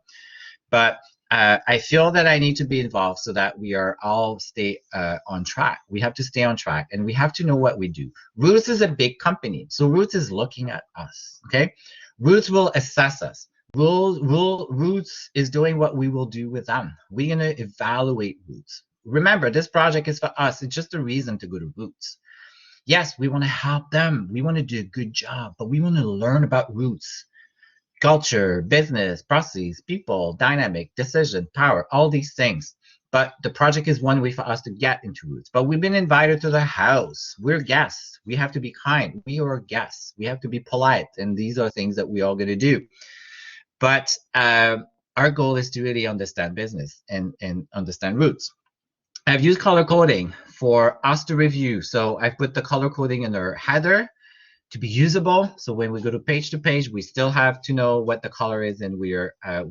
But I feel that I need to be involved so that we are all stay on track. We have to stay on track, and we have to know what we do. Roots is a big company, so Roots is looking at us. Okay, Roots will assess us. Roots is doing what we will do with them. We're gonna evaluate Roots. Remember, this project is for us. It's just a reason to go to Roots. Yes, we want to help them. We want to do a good job, but we want to learn about Roots. Culture, business, processes, people, dynamic, decision, power, all these things. But the project is one way for us to get into Roots. But we've been invited to the house. We're guests. We have to be kind. We are guests. We have to be polite. And these are things that we're all going to do. But our goal is to really understand business and understand Roots. I've used color coding for us to review. So I've put the color coding in our header to be usable. So when we go to page, we still have to know what the color is, and we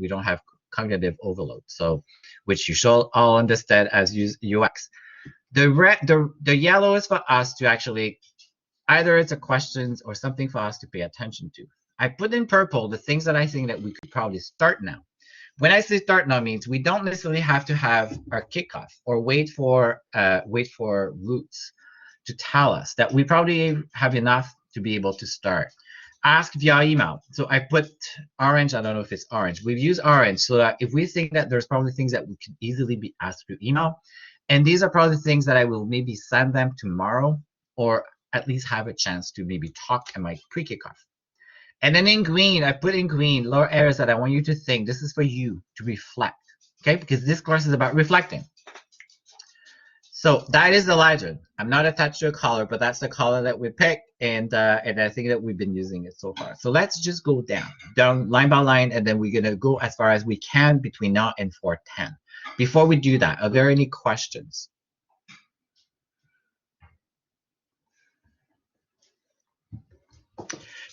don't have cognitive overload. So, which you should all understand as UX. The yellow is for us to actually, either it's a questions or something for us to pay attention to. I put in purple the things that I think that we could probably start now. When I say start now means we don't necessarily have to have our kickoff or wait for Roots to tell us that we probably have enough to be able to start. Ask via email. So I put orange. I don't know if it's orange. We've used orange so that if we think that there's probably things that we could easily be asked through email, and these are probably things that I will maybe send them tomorrow, or at least have a chance to maybe talk at my pre-kickoff. And then in green, I put in green lower areas that I want you to think. This is for you to reflect, okay? Because this course is about reflecting. So that is the legend. I'm not attached to a color, but that's the color that we picked, and I think that we've been using it so far. So let's just go down line by line, and then we're gonna go as far as we can between now and 4:10. Before we do that, are there any questions?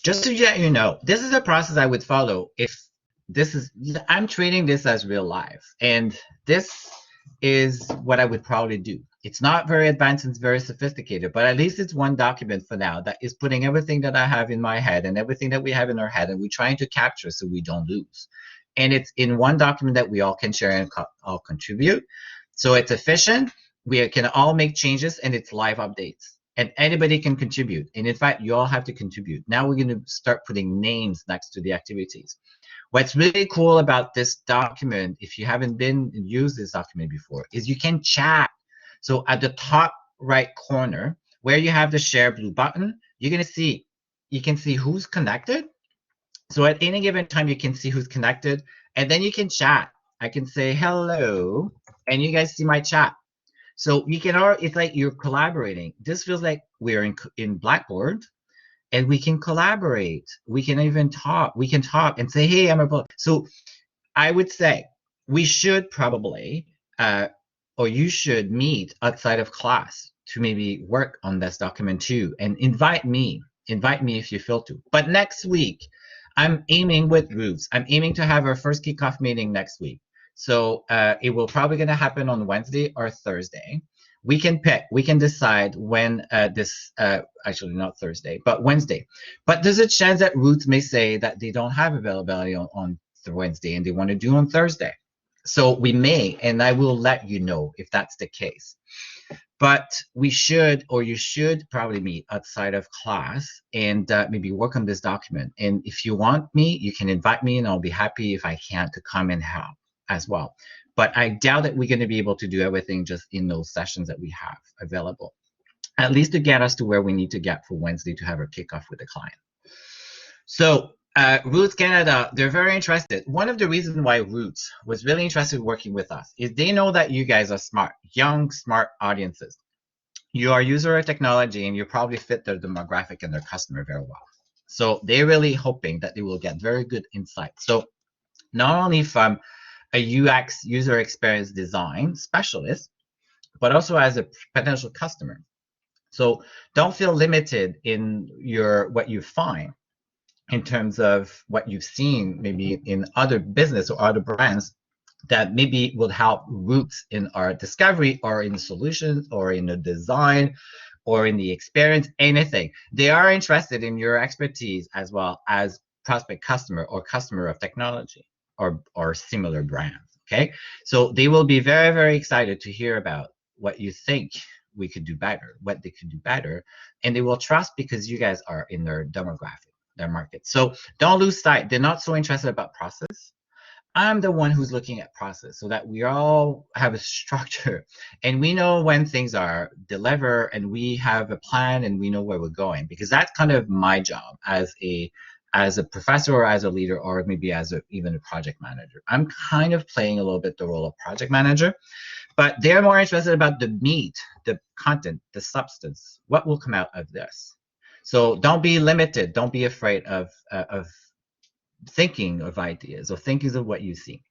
Just to let you know, this is a process I would follow if I'm treating this as real life, and this is what I would probably do. It's not very advanced and very sophisticated, but at least it's one document for now that is putting everything that I have in my head and everything that we have in our head, and we're trying to capture so we don't lose. And it's in one document that we all can share and all contribute. So it's efficient. We can all make changes, and it's live updates. And anybody can contribute. And in fact, you all have to contribute. Now we're going to start putting names next to the activities. What's really cool about this document, if you haven't used this document before, is you can chat. So at the top right corner, where you have the share blue button, you can see who's connected. So at any given time, you can see who's connected, and then you can chat. I can say hello, and you guys see my chat. So you can, it's like you're collaborating. This feels like we're in Blackboard, and we can collaborate. We can even talk. We can talk and say, hey, I'm a. So I would say we should probably, or you should meet outside of class to maybe work on this document too, and invite me if you feel to. But next week, I'm aiming with Roots. I'm aiming to have our first kickoff meeting next week. So it will probably going to happen on Wednesday or Thursday. We can pick, we can decide when actually not Thursday, but Wednesday. But there's a chance that Roots may say that they don't have availability on Wednesday and they want to do on Thursday. So we may, and I will let you know if that's the case. But we should, or you should probably meet outside of class and maybe work on this document. And if you want me, you can invite me and I'll be happy if I can to come and help as well. But I doubt that we're going to be able to do everything just in those sessions that we have available, at least to get us to where we need to get for Wednesday to have our kickoff with the client. So Roots Canada, they're very interested. One of the reasons why Roots was really interested in working with us is they know that you guys are smart, young, smart audiences. You are user of technology and you probably fit their demographic and their customer very well. So they're really hoping that they will get very good insight. So not only from a UX, user experience design specialist, but also as a potential customer. So don't feel limited in what you find in terms of what you've seen maybe in other business or other brands that maybe will help Roots in our discovery or in solutions or in the design or in the experience, anything. They are interested in your expertise as well as prospect customer or customer of technology or similar brands, okay? So they will be very, very excited to hear about what you think we could do better, what they could do better, and they will trust because you guys are in their demographic, their market. So don't lose sight. They're not so interested about process. I'm the one who's looking at process so that we all have a structure and we know when things are delivered and we have a plan and we know where we're going, because that's kind of my job as a professor or as a leader or maybe as even a project manager. I'm kind of playing a little bit the role of project manager, but they're more interested about the meat, the content, the substance, what will come out of this. So don't be limited. Don't be afraid of thinking of ideas or thinking of what you see.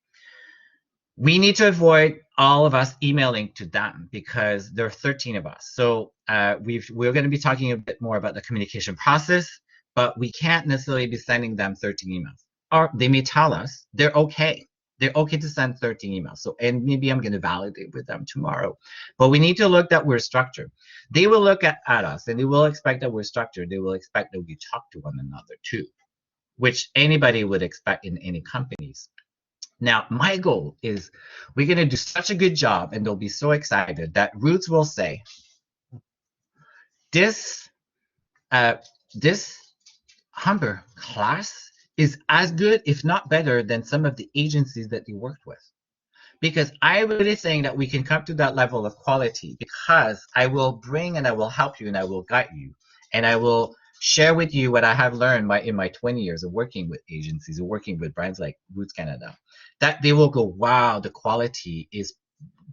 We need to avoid all of us emailing to them because there are 13 of us. So we're going to be talking a bit more about the communication process, but we can't necessarily be sending them 13 emails. Or they may tell us they're okay. They're okay to send 13 emails. So, and maybe I'm going to validate with them tomorrow. But we need to look that we're structured. They will look at us and they will expect that we're structured. They will expect that we talk to one another too, which anybody would expect in any companies. Now, my goal is we're going to do such a good job and they'll be so excited that Roots will say, this Humber class is as good, if not better, than some of the agencies that they worked with. Because I really think that we can come to that level of quality because I will bring and I will help you and I will guide you and I will share with you what I have learned in my 20 years of working with agencies or working with brands like Roots Canada, that they will go, wow, the quality is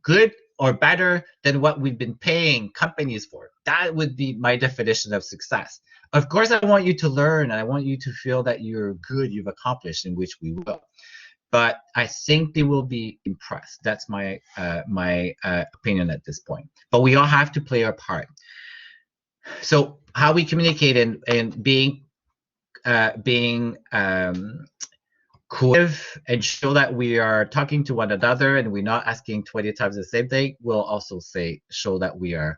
good or better than what we've been paying companies for. That would be my definition of success. Of course, I want you to learn and I want you to feel that you're good, you've accomplished, in which we will. But I think they will be impressed. That's my opinion at this point. But we all have to play our part. So how we communicate and being cohesive and show that we are talking to one another and we're not asking 20 times the same thing, will also show that we are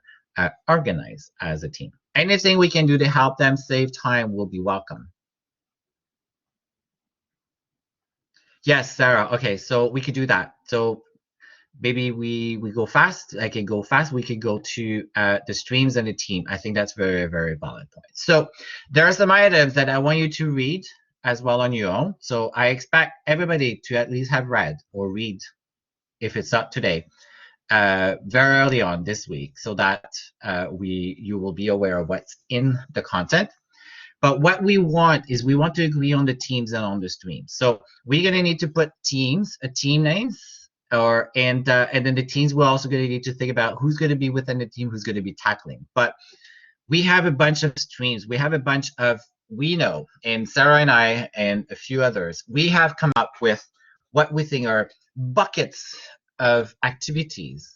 organized as a team. Anything we can do to help them save time will be welcome. Yes, Sarah. Okay, so we could do that. So maybe we go fast. I can go fast. We could go to the streams and the team. I think that's very, very valid point. So there are some items that I want you to read as well on your own. So I expect everybody to at least have read or read, if it's not today, very early on this week, so that you will be aware of what's in the content. But what we want is we want to agree on the teams and on the streams. So we're going to need to put teams, team names, and then the teams will also going to need to think about who's going to be within the team, who's going to be tackling. But we have a bunch of streams. We have a bunch of, we know, and Sarah and I and a few others, we have come up with what we think are buckets of activities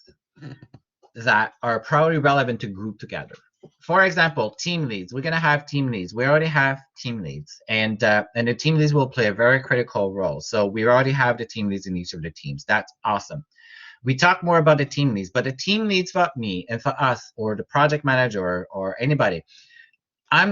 that are probably relevant to group together. for example, team leads. We're going to have team leads. We already have team leads, and the team leads will play a very critical role. So we already have the team leads in each of the teams. That's awesome. We talk more about the team leads, but the team leads for me and for us, or the project manager, or anybody,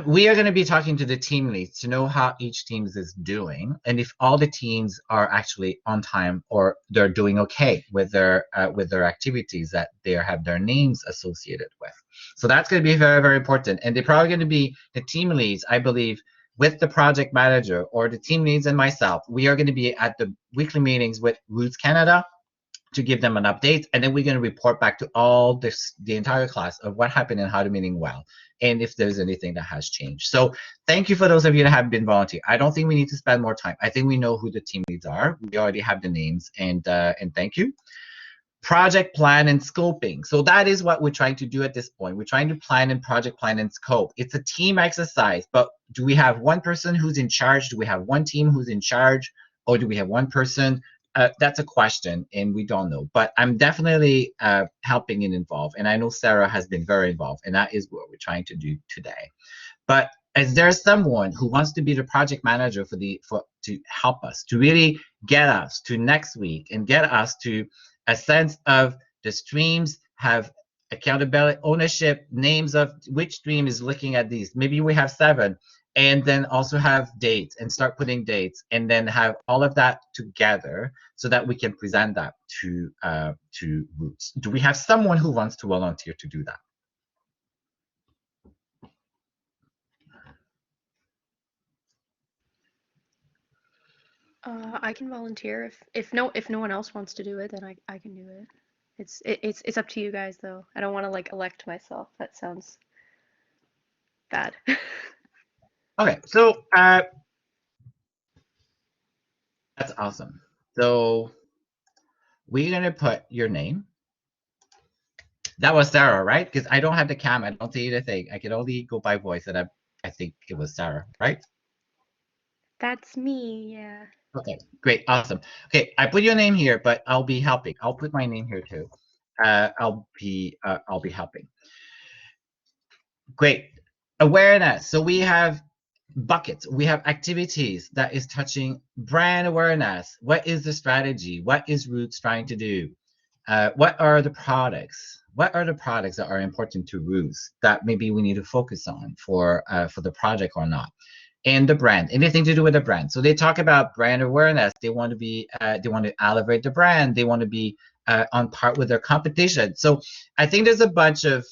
we are going to be talking to the team leads to know how each team is doing, and if all the teams are actually on time or they're doing okay with their activities that they have their names associated with. So that's going to be very, very important. And they're probably going to be the team leads, I believe, with the project manager or the team leads and myself. We are going to be at the weekly meetings with Roots Canada to give them an update, and then we're going to report back to the entire class of what happened and how the meeting went, and if there's anything that has changed. So thank you for those of you that have been volunteer. I don't think we need to spend more time. I think we know who the team leads are. We already have the names, and thank you. Project plan and scoping. So that is what we're trying to do at this point. We're trying to plan and project plan and scope. It's a team exercise, but do we have one person who's in charge? Do we have one team who's in charge? Or do we have one person? That's a question, and we don't know. But I'm definitely helping and involved, and I know Sarah has been very involved, and that is what we're trying to do today. But is there someone who wants to be the project manager to help us, to really get us to next week and get us to a sense of the streams have accountability, ownership, names of which stream is looking at these? Maybe we have 7. And then also have dates and start putting dates, and then have all of that together so that we can present that to Roots. Do we have someone who wants to volunteer to do that?
I can volunteer if no one else wants to do it, then I can do it. It's up to you guys though. I don't want to like elect myself. That sounds bad.
Okay, so that's awesome. So we're gonna put your name. That was Sarah, right? Because I don't have the cam. I don't see anything. I can only go by voice, and I think it was Sarah, right?
That's me, yeah.
Okay, great, awesome. Okay, I put your name here, but I'll be helping. I'll put my name here too. I'll be helping. Great. Awareness. So we have buckets. We have activities that is touching brand awareness. What is the strategy? What is Roots trying to do? What are the products? What are the products that are important to Roots that maybe we need to focus on for the project or not? And the brand, anything to do with the brand. So they talk about brand awareness. They want to elevate the brand. They want to be on par with their competition. So I think there's a bunch of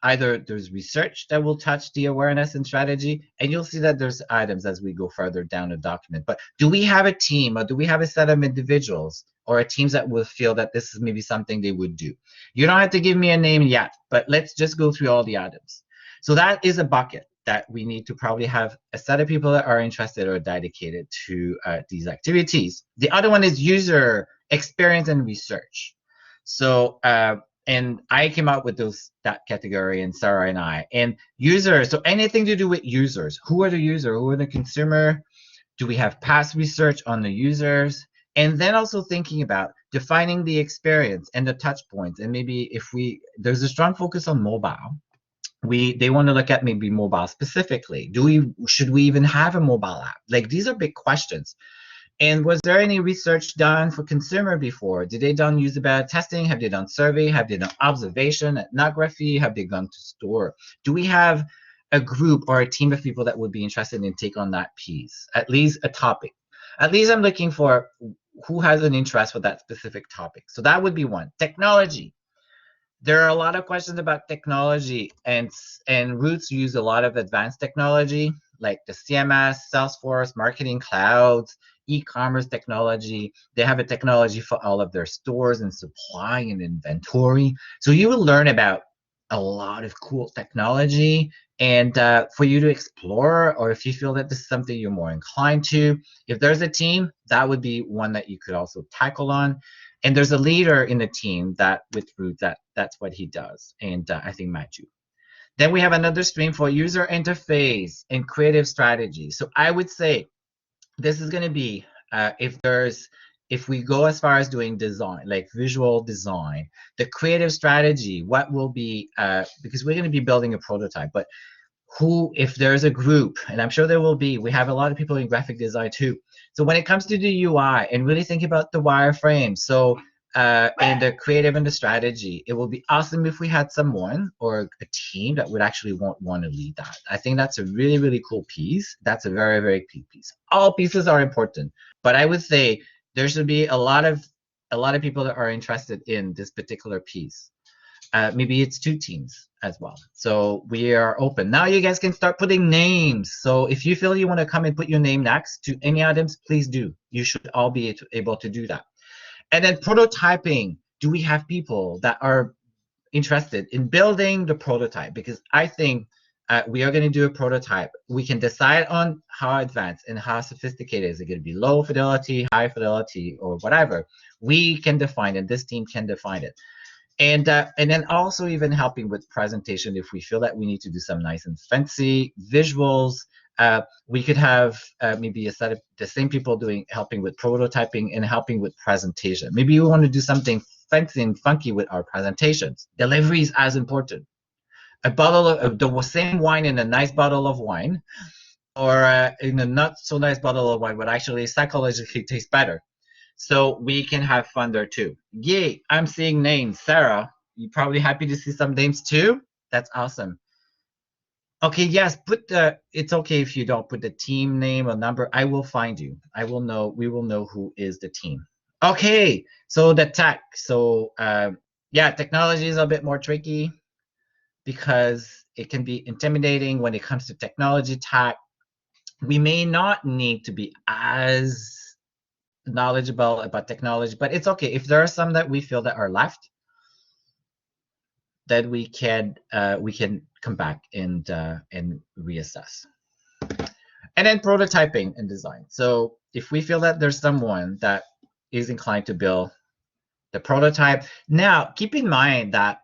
either there's research that will touch the awareness and strategy, and you'll see that there's items as we go further down the document. But do we have a team, or do we have a set of individuals or teams that will feel that this is maybe something they would do? You don't have to give me a name yet, but let's just go through all the items. So that is a bucket that we need to probably have a set of people that are interested or dedicated to these activities. The other one is user experience and research. So and I came up with that category, and Sarah and I. And users, so anything to do with users. Who are the user? Who are the consumer? Do we have past research on the users? And then also thinking about defining the experience and the touch points. And maybe there's a strong focus on mobile. They want to look at maybe mobile specifically. Should we even have a mobile app? Like, these are big questions. And was there any research done for consumer before? Did they done usability testing? Have they done survey? Have they done observation, ethnography? Have they gone to store? Do we have a group or a team of people that would be interested in take on that piece? At least a topic. At least I'm looking for who has an interest for that specific topic. So that would be one. Technology. There are a lot of questions about technology, and Roots use a lot of advanced technology like the CMS, Salesforce, Marketing Clouds, e-commerce technology. They have a technology for all of their stores and supply and inventory. So you will learn about a lot of cool technology, and for you to explore, or if you feel that this is something you're more inclined to, if there's a team, that would be one that you could also tackle on. And there's a leader in the team that with Roots that's what he does, and I think Matthew. Then we have another stream for user interface and creative strategy. So I would say this is going to be if there's if we go as far as doing design, like visual design, the creative strategy, what will be, because we're going to be building a prototype, but who, if there's a group, and I'm sure there will be, we have a lot of people in graphic design too. So when it comes to the UI and really think about the wireframe, so and the creative and the strategy, it will be awesome if we had someone or a team that would actually want to lead that. I think that's a really, really cool piece. That's a very, very key piece. All pieces are important, but I would say there should be a lot of people that are interested in this particular piece. Maybe it's 2 teams as well. So we are open. Now you guys can start putting names. So if you feel you want to come and put your name next to any items, please do. You should all be able to do that. And then prototyping. Do we have people that are interested in building the prototype? Because I think we are going to do a prototype. We can decide on how advanced and how sophisticated. Is it going to be low fidelity, high fidelity, or whatever? We can define it. This team can define it. And then also even helping with presentation if we feel that we need to do some nice and fancy visuals. We could have maybe a set of the same people helping with prototyping and helping with presentation. Maybe we want to do something fancy and funky with our presentations. Delivery is as important. A bottle of the same wine in a nice bottle of wine, or in a not so nice bottle of wine would actually psychologically taste better. So we can have fun there too. Yay, I'm seeing names. Sarah, you probably happy to see some names too? That's awesome. Okay, yes, it's okay if you don't put the team name or number. I will find you. We will know who is the team. Okay, so the tech. So yeah, technology is a bit more tricky because it can be intimidating when it comes to technology tech. We may not need to be as knowledgeable about technology, but it's okay if there are some that we feel that are left, then we can come back and reassess. And then prototyping and design. So if we feel that there's someone that is inclined to build the prototype, now keep in mind that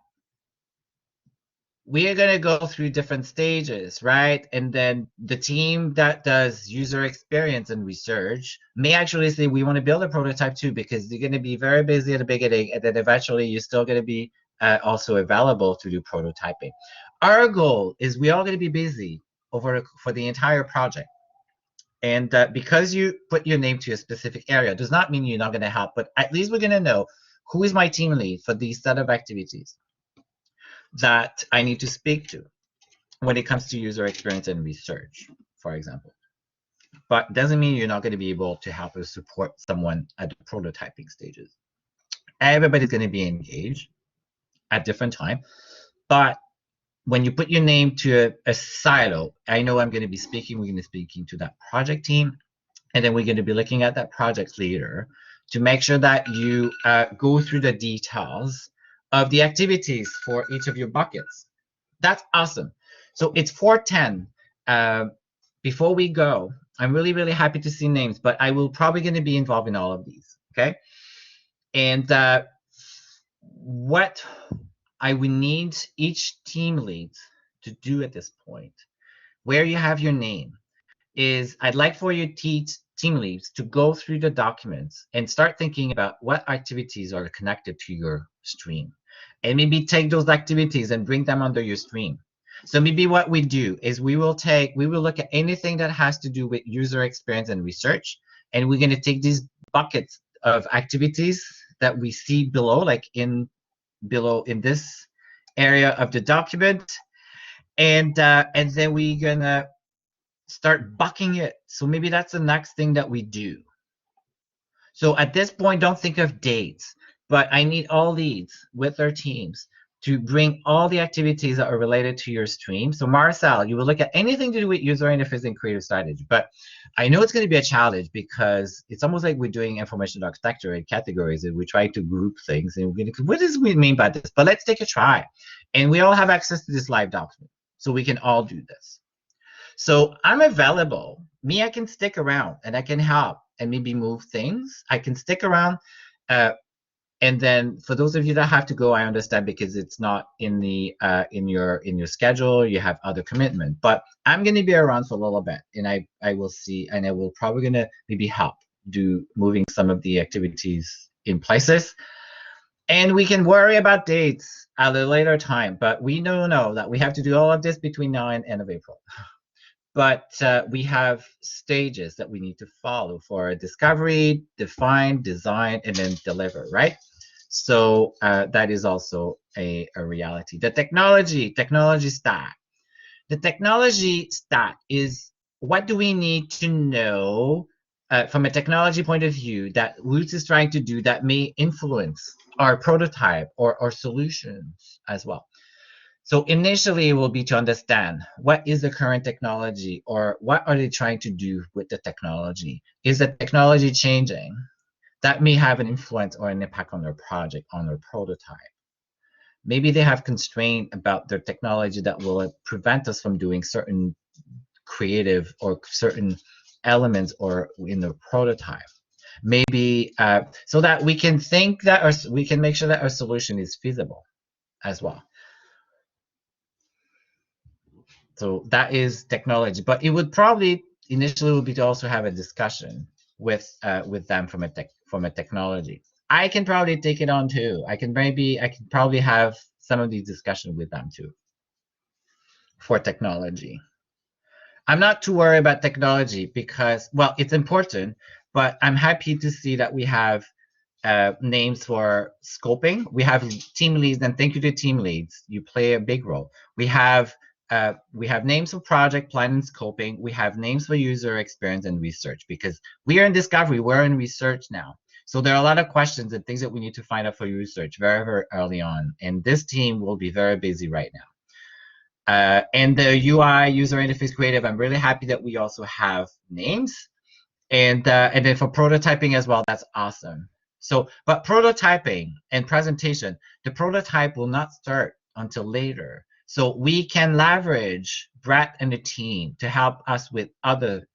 we are going to go through different stages, right? And then the team that does user experience and research may actually say, we want to build a prototype too, because you're going to be very busy at the beginning, and then eventually you're still going to be also available to do prototyping. Our goal is we all going to be busy for the entire project. And because you put your name to a specific area does not mean you're not going to help, but at least we're going to know who is my team lead for these set of activities that I need to speak to when it comes to user experience and research, for example. But doesn't mean you're not going to be able to help or support someone at the prototyping stages. Everybody's going to be engaged at different time, but when you put your name to a silo, I know we're going to be speaking to that project team, and then we're going to be looking at that project leader to make sure that you go through the details of the activities for each of your buckets. That's awesome. So it's 4:10. Before we go, I'm really, really happy to see names, but I will probably going to be involved in all of these, okay? And what I would need each team lead to do at this point, where you have your name, is I'd like for your team leads to go through the documents and start thinking about what activities are connected to your stream. And maybe take those activities and bring them under your stream. So maybe what we do is we will look at anything that has to do with user experience and research, and we're going to take these buckets of activities that we see below, like below in this area of the document, and then we're gonna start bucking it. So maybe that's the next thing that we do. So at this point, don't think of dates, but I need all leads with their teams to bring all the activities that are related to your stream. So Marcel, you will look at anything to do with user interface and creative strategy, but I know it's going to be a challenge because it's almost like we're doing information architecture in categories and we try to group things and we're going to, what does we mean by this? But let's take a try. And we all have access to this live document, so we can all do this. So I'm available. Me, I can stick around and I can help and maybe move things. I can stick around. And then for those of you that have to go, I understand because it's not in the in your schedule. You have other commitment. But I'm going to be around for a little bit, and I will see, and I will probably going to maybe help moving some of the activities in places. And we can worry about dates at a later time, but we know that we have to do all of this between now and end of April. But we have stages that we need to follow for discovery, define, design, and then deliver, right? So that is also a reality. The technology stack. The technology stack is what do we need to know from a technology point of view that Roots is trying to do that may influence our prototype or solutions as well. So initially it will be to understand what is the current technology or what are they trying to do with the technology? Is the technology changing? That may have an influence or an impact on their project, on their prototype. Maybe they have constraint about their technology that will prevent us from doing certain creative or certain elements or in the prototype. Maybe so that we can think that we can make sure that our solution is feasible as well. So that is technology, but it would probably initially would be to also have a discussion with them from a technology. I can probably take it on too. I can probably have some of these discussions with them too for technology. I'm not too worried about technology because, well, it's important, but I'm happy to see that we have names for scoping. We have team leads, and thank you to team leads. You play a big role. We have names for project plan and scoping. We have names for user experience and research because we are in discovery. We're in research now. So there are a lot of questions and things that we need to find out for research very, very early on. And this team will be very busy right now. And the UI user interface creative, I'm really happy that we also have names. And then for prototyping as well, that's awesome. So, but prototyping and presentation, the prototype will not start until later. So we can leverage Brett and the team to help us with other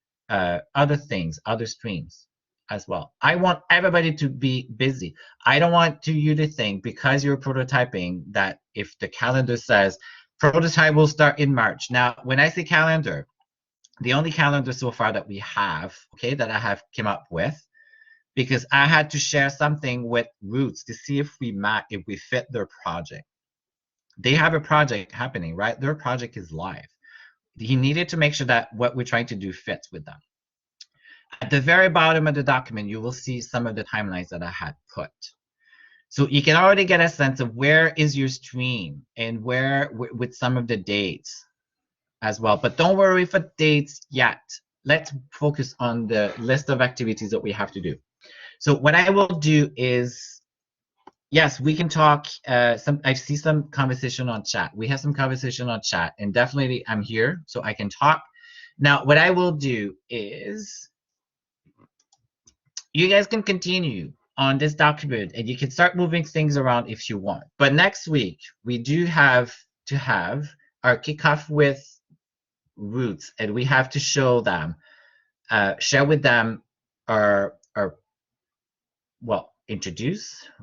things, other streams as well. I want everybody to be busy. I don't want you to think because you're prototyping that if the calendar says prototype will start in March. Now, when I say calendar, the only calendar so far that we have, okay, that I have came up with, because I had to share something with Roots to see if we fit their project. They have a project happening, right? Their project is live. He needed to make sure that what we're trying to do fits with them. At the very bottom of the document, you will see some of the timelines that I had put. So you can already get a sense of where is your stream and where with some of the dates as well. But don't worry for dates yet. Let's focus on the list of activities that we have to do. So what I will do is, yes, we can talk. I see some conversation on chat. We have some conversation on chat, and definitely I'm here, so I can talk. Now, what I will do is, you guys can continue on this document, and you can start moving things around if you want. But next week, we do have to have our kickoff with Roots, and we have to show them, share with them well,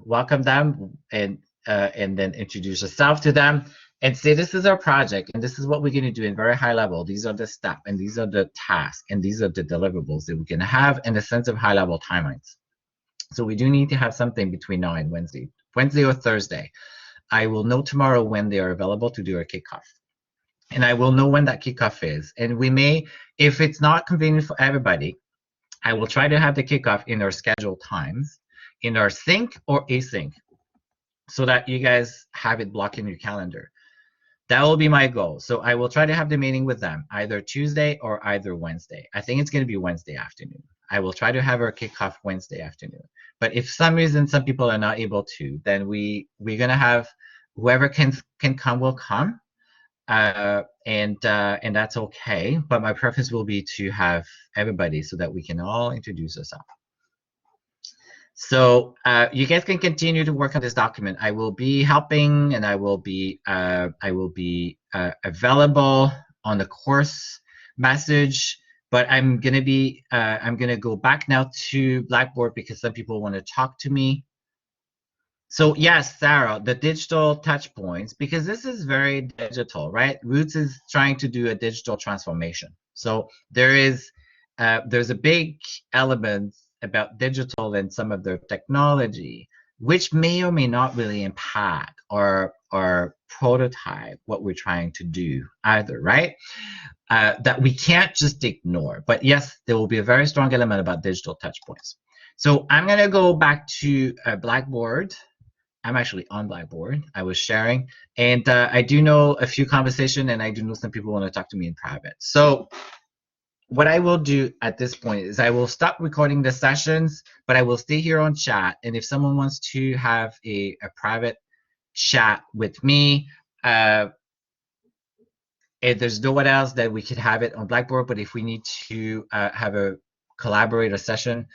welcome them, and then introduce yourself to them and say this is our project and this is what we're going to do in very high level. These are the steps and these are the tasks and these are the deliverables that we're going to have in a sense of high level timelines. So we do need to have something between now and Wednesday or Thursday. I will know tomorrow when they are available to do a kickoff. And I will know when that kickoff is. And we may, if it's not convenient for everybody, I will try to have the kickoff in our scheduled times, in our sync or async, so that you guys have it blocked in your calendar. That will be my goal. So I will try to have the meeting with them either Tuesday or either Wednesday. I think it's going to be Wednesday afternoon. I will try to have our kickoff Wednesday afternoon. But if some reason some people are not able to, then we're going to have whoever can come will come. And that's okay. But my preference will be to have everybody so that we can all introduce ourselves. So you guys can continue to work on this document. I will be helping, and I will be available on the course message. But I'm gonna go back now to Blackboard because some people want to talk to me. So yes, Sarah, the digital touch points, because this is very digital, right? Roots is trying to do a digital transformation. So there's a big element, about digital and some of their technology, which may or may not really impact or prototype what we're trying to do either, right? That we can't just ignore. But yes, there will be a very strong element about digital touch points. So I'm going to go back to Blackboard. I'm actually on Blackboard. I was sharing, and I do know a few conversations, and I do know some people want to talk to me in private. So what I will do at this point is I will stop recording the sessions, but I will stay here on chat. And if someone wants to have a private chat with me, if there's no one else, then we could have it on Blackboard. But if we need to have a collaborator session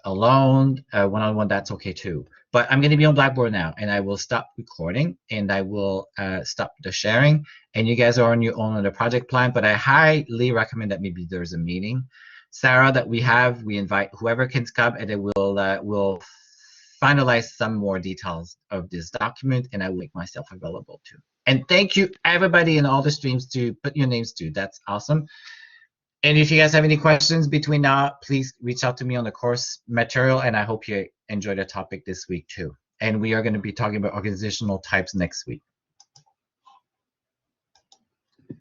alone, one-on-one, that's okay too. But I'm going to be on Blackboard now, and I will stop recording, and I will stop the sharing. And you guys are on your own on the project plan, but I highly recommend that maybe there's a meeting, Sarah, that we invite whoever can come, and then we'll finalize some more details of this document, and I will make myself available too. And thank you, everybody in all the streams, to put your names to. That's awesome. And if you guys have any questions between now, please reach out to me on the course material, and I hope you enjoy the topic this week too. And we are going to be talking about organizational types next week.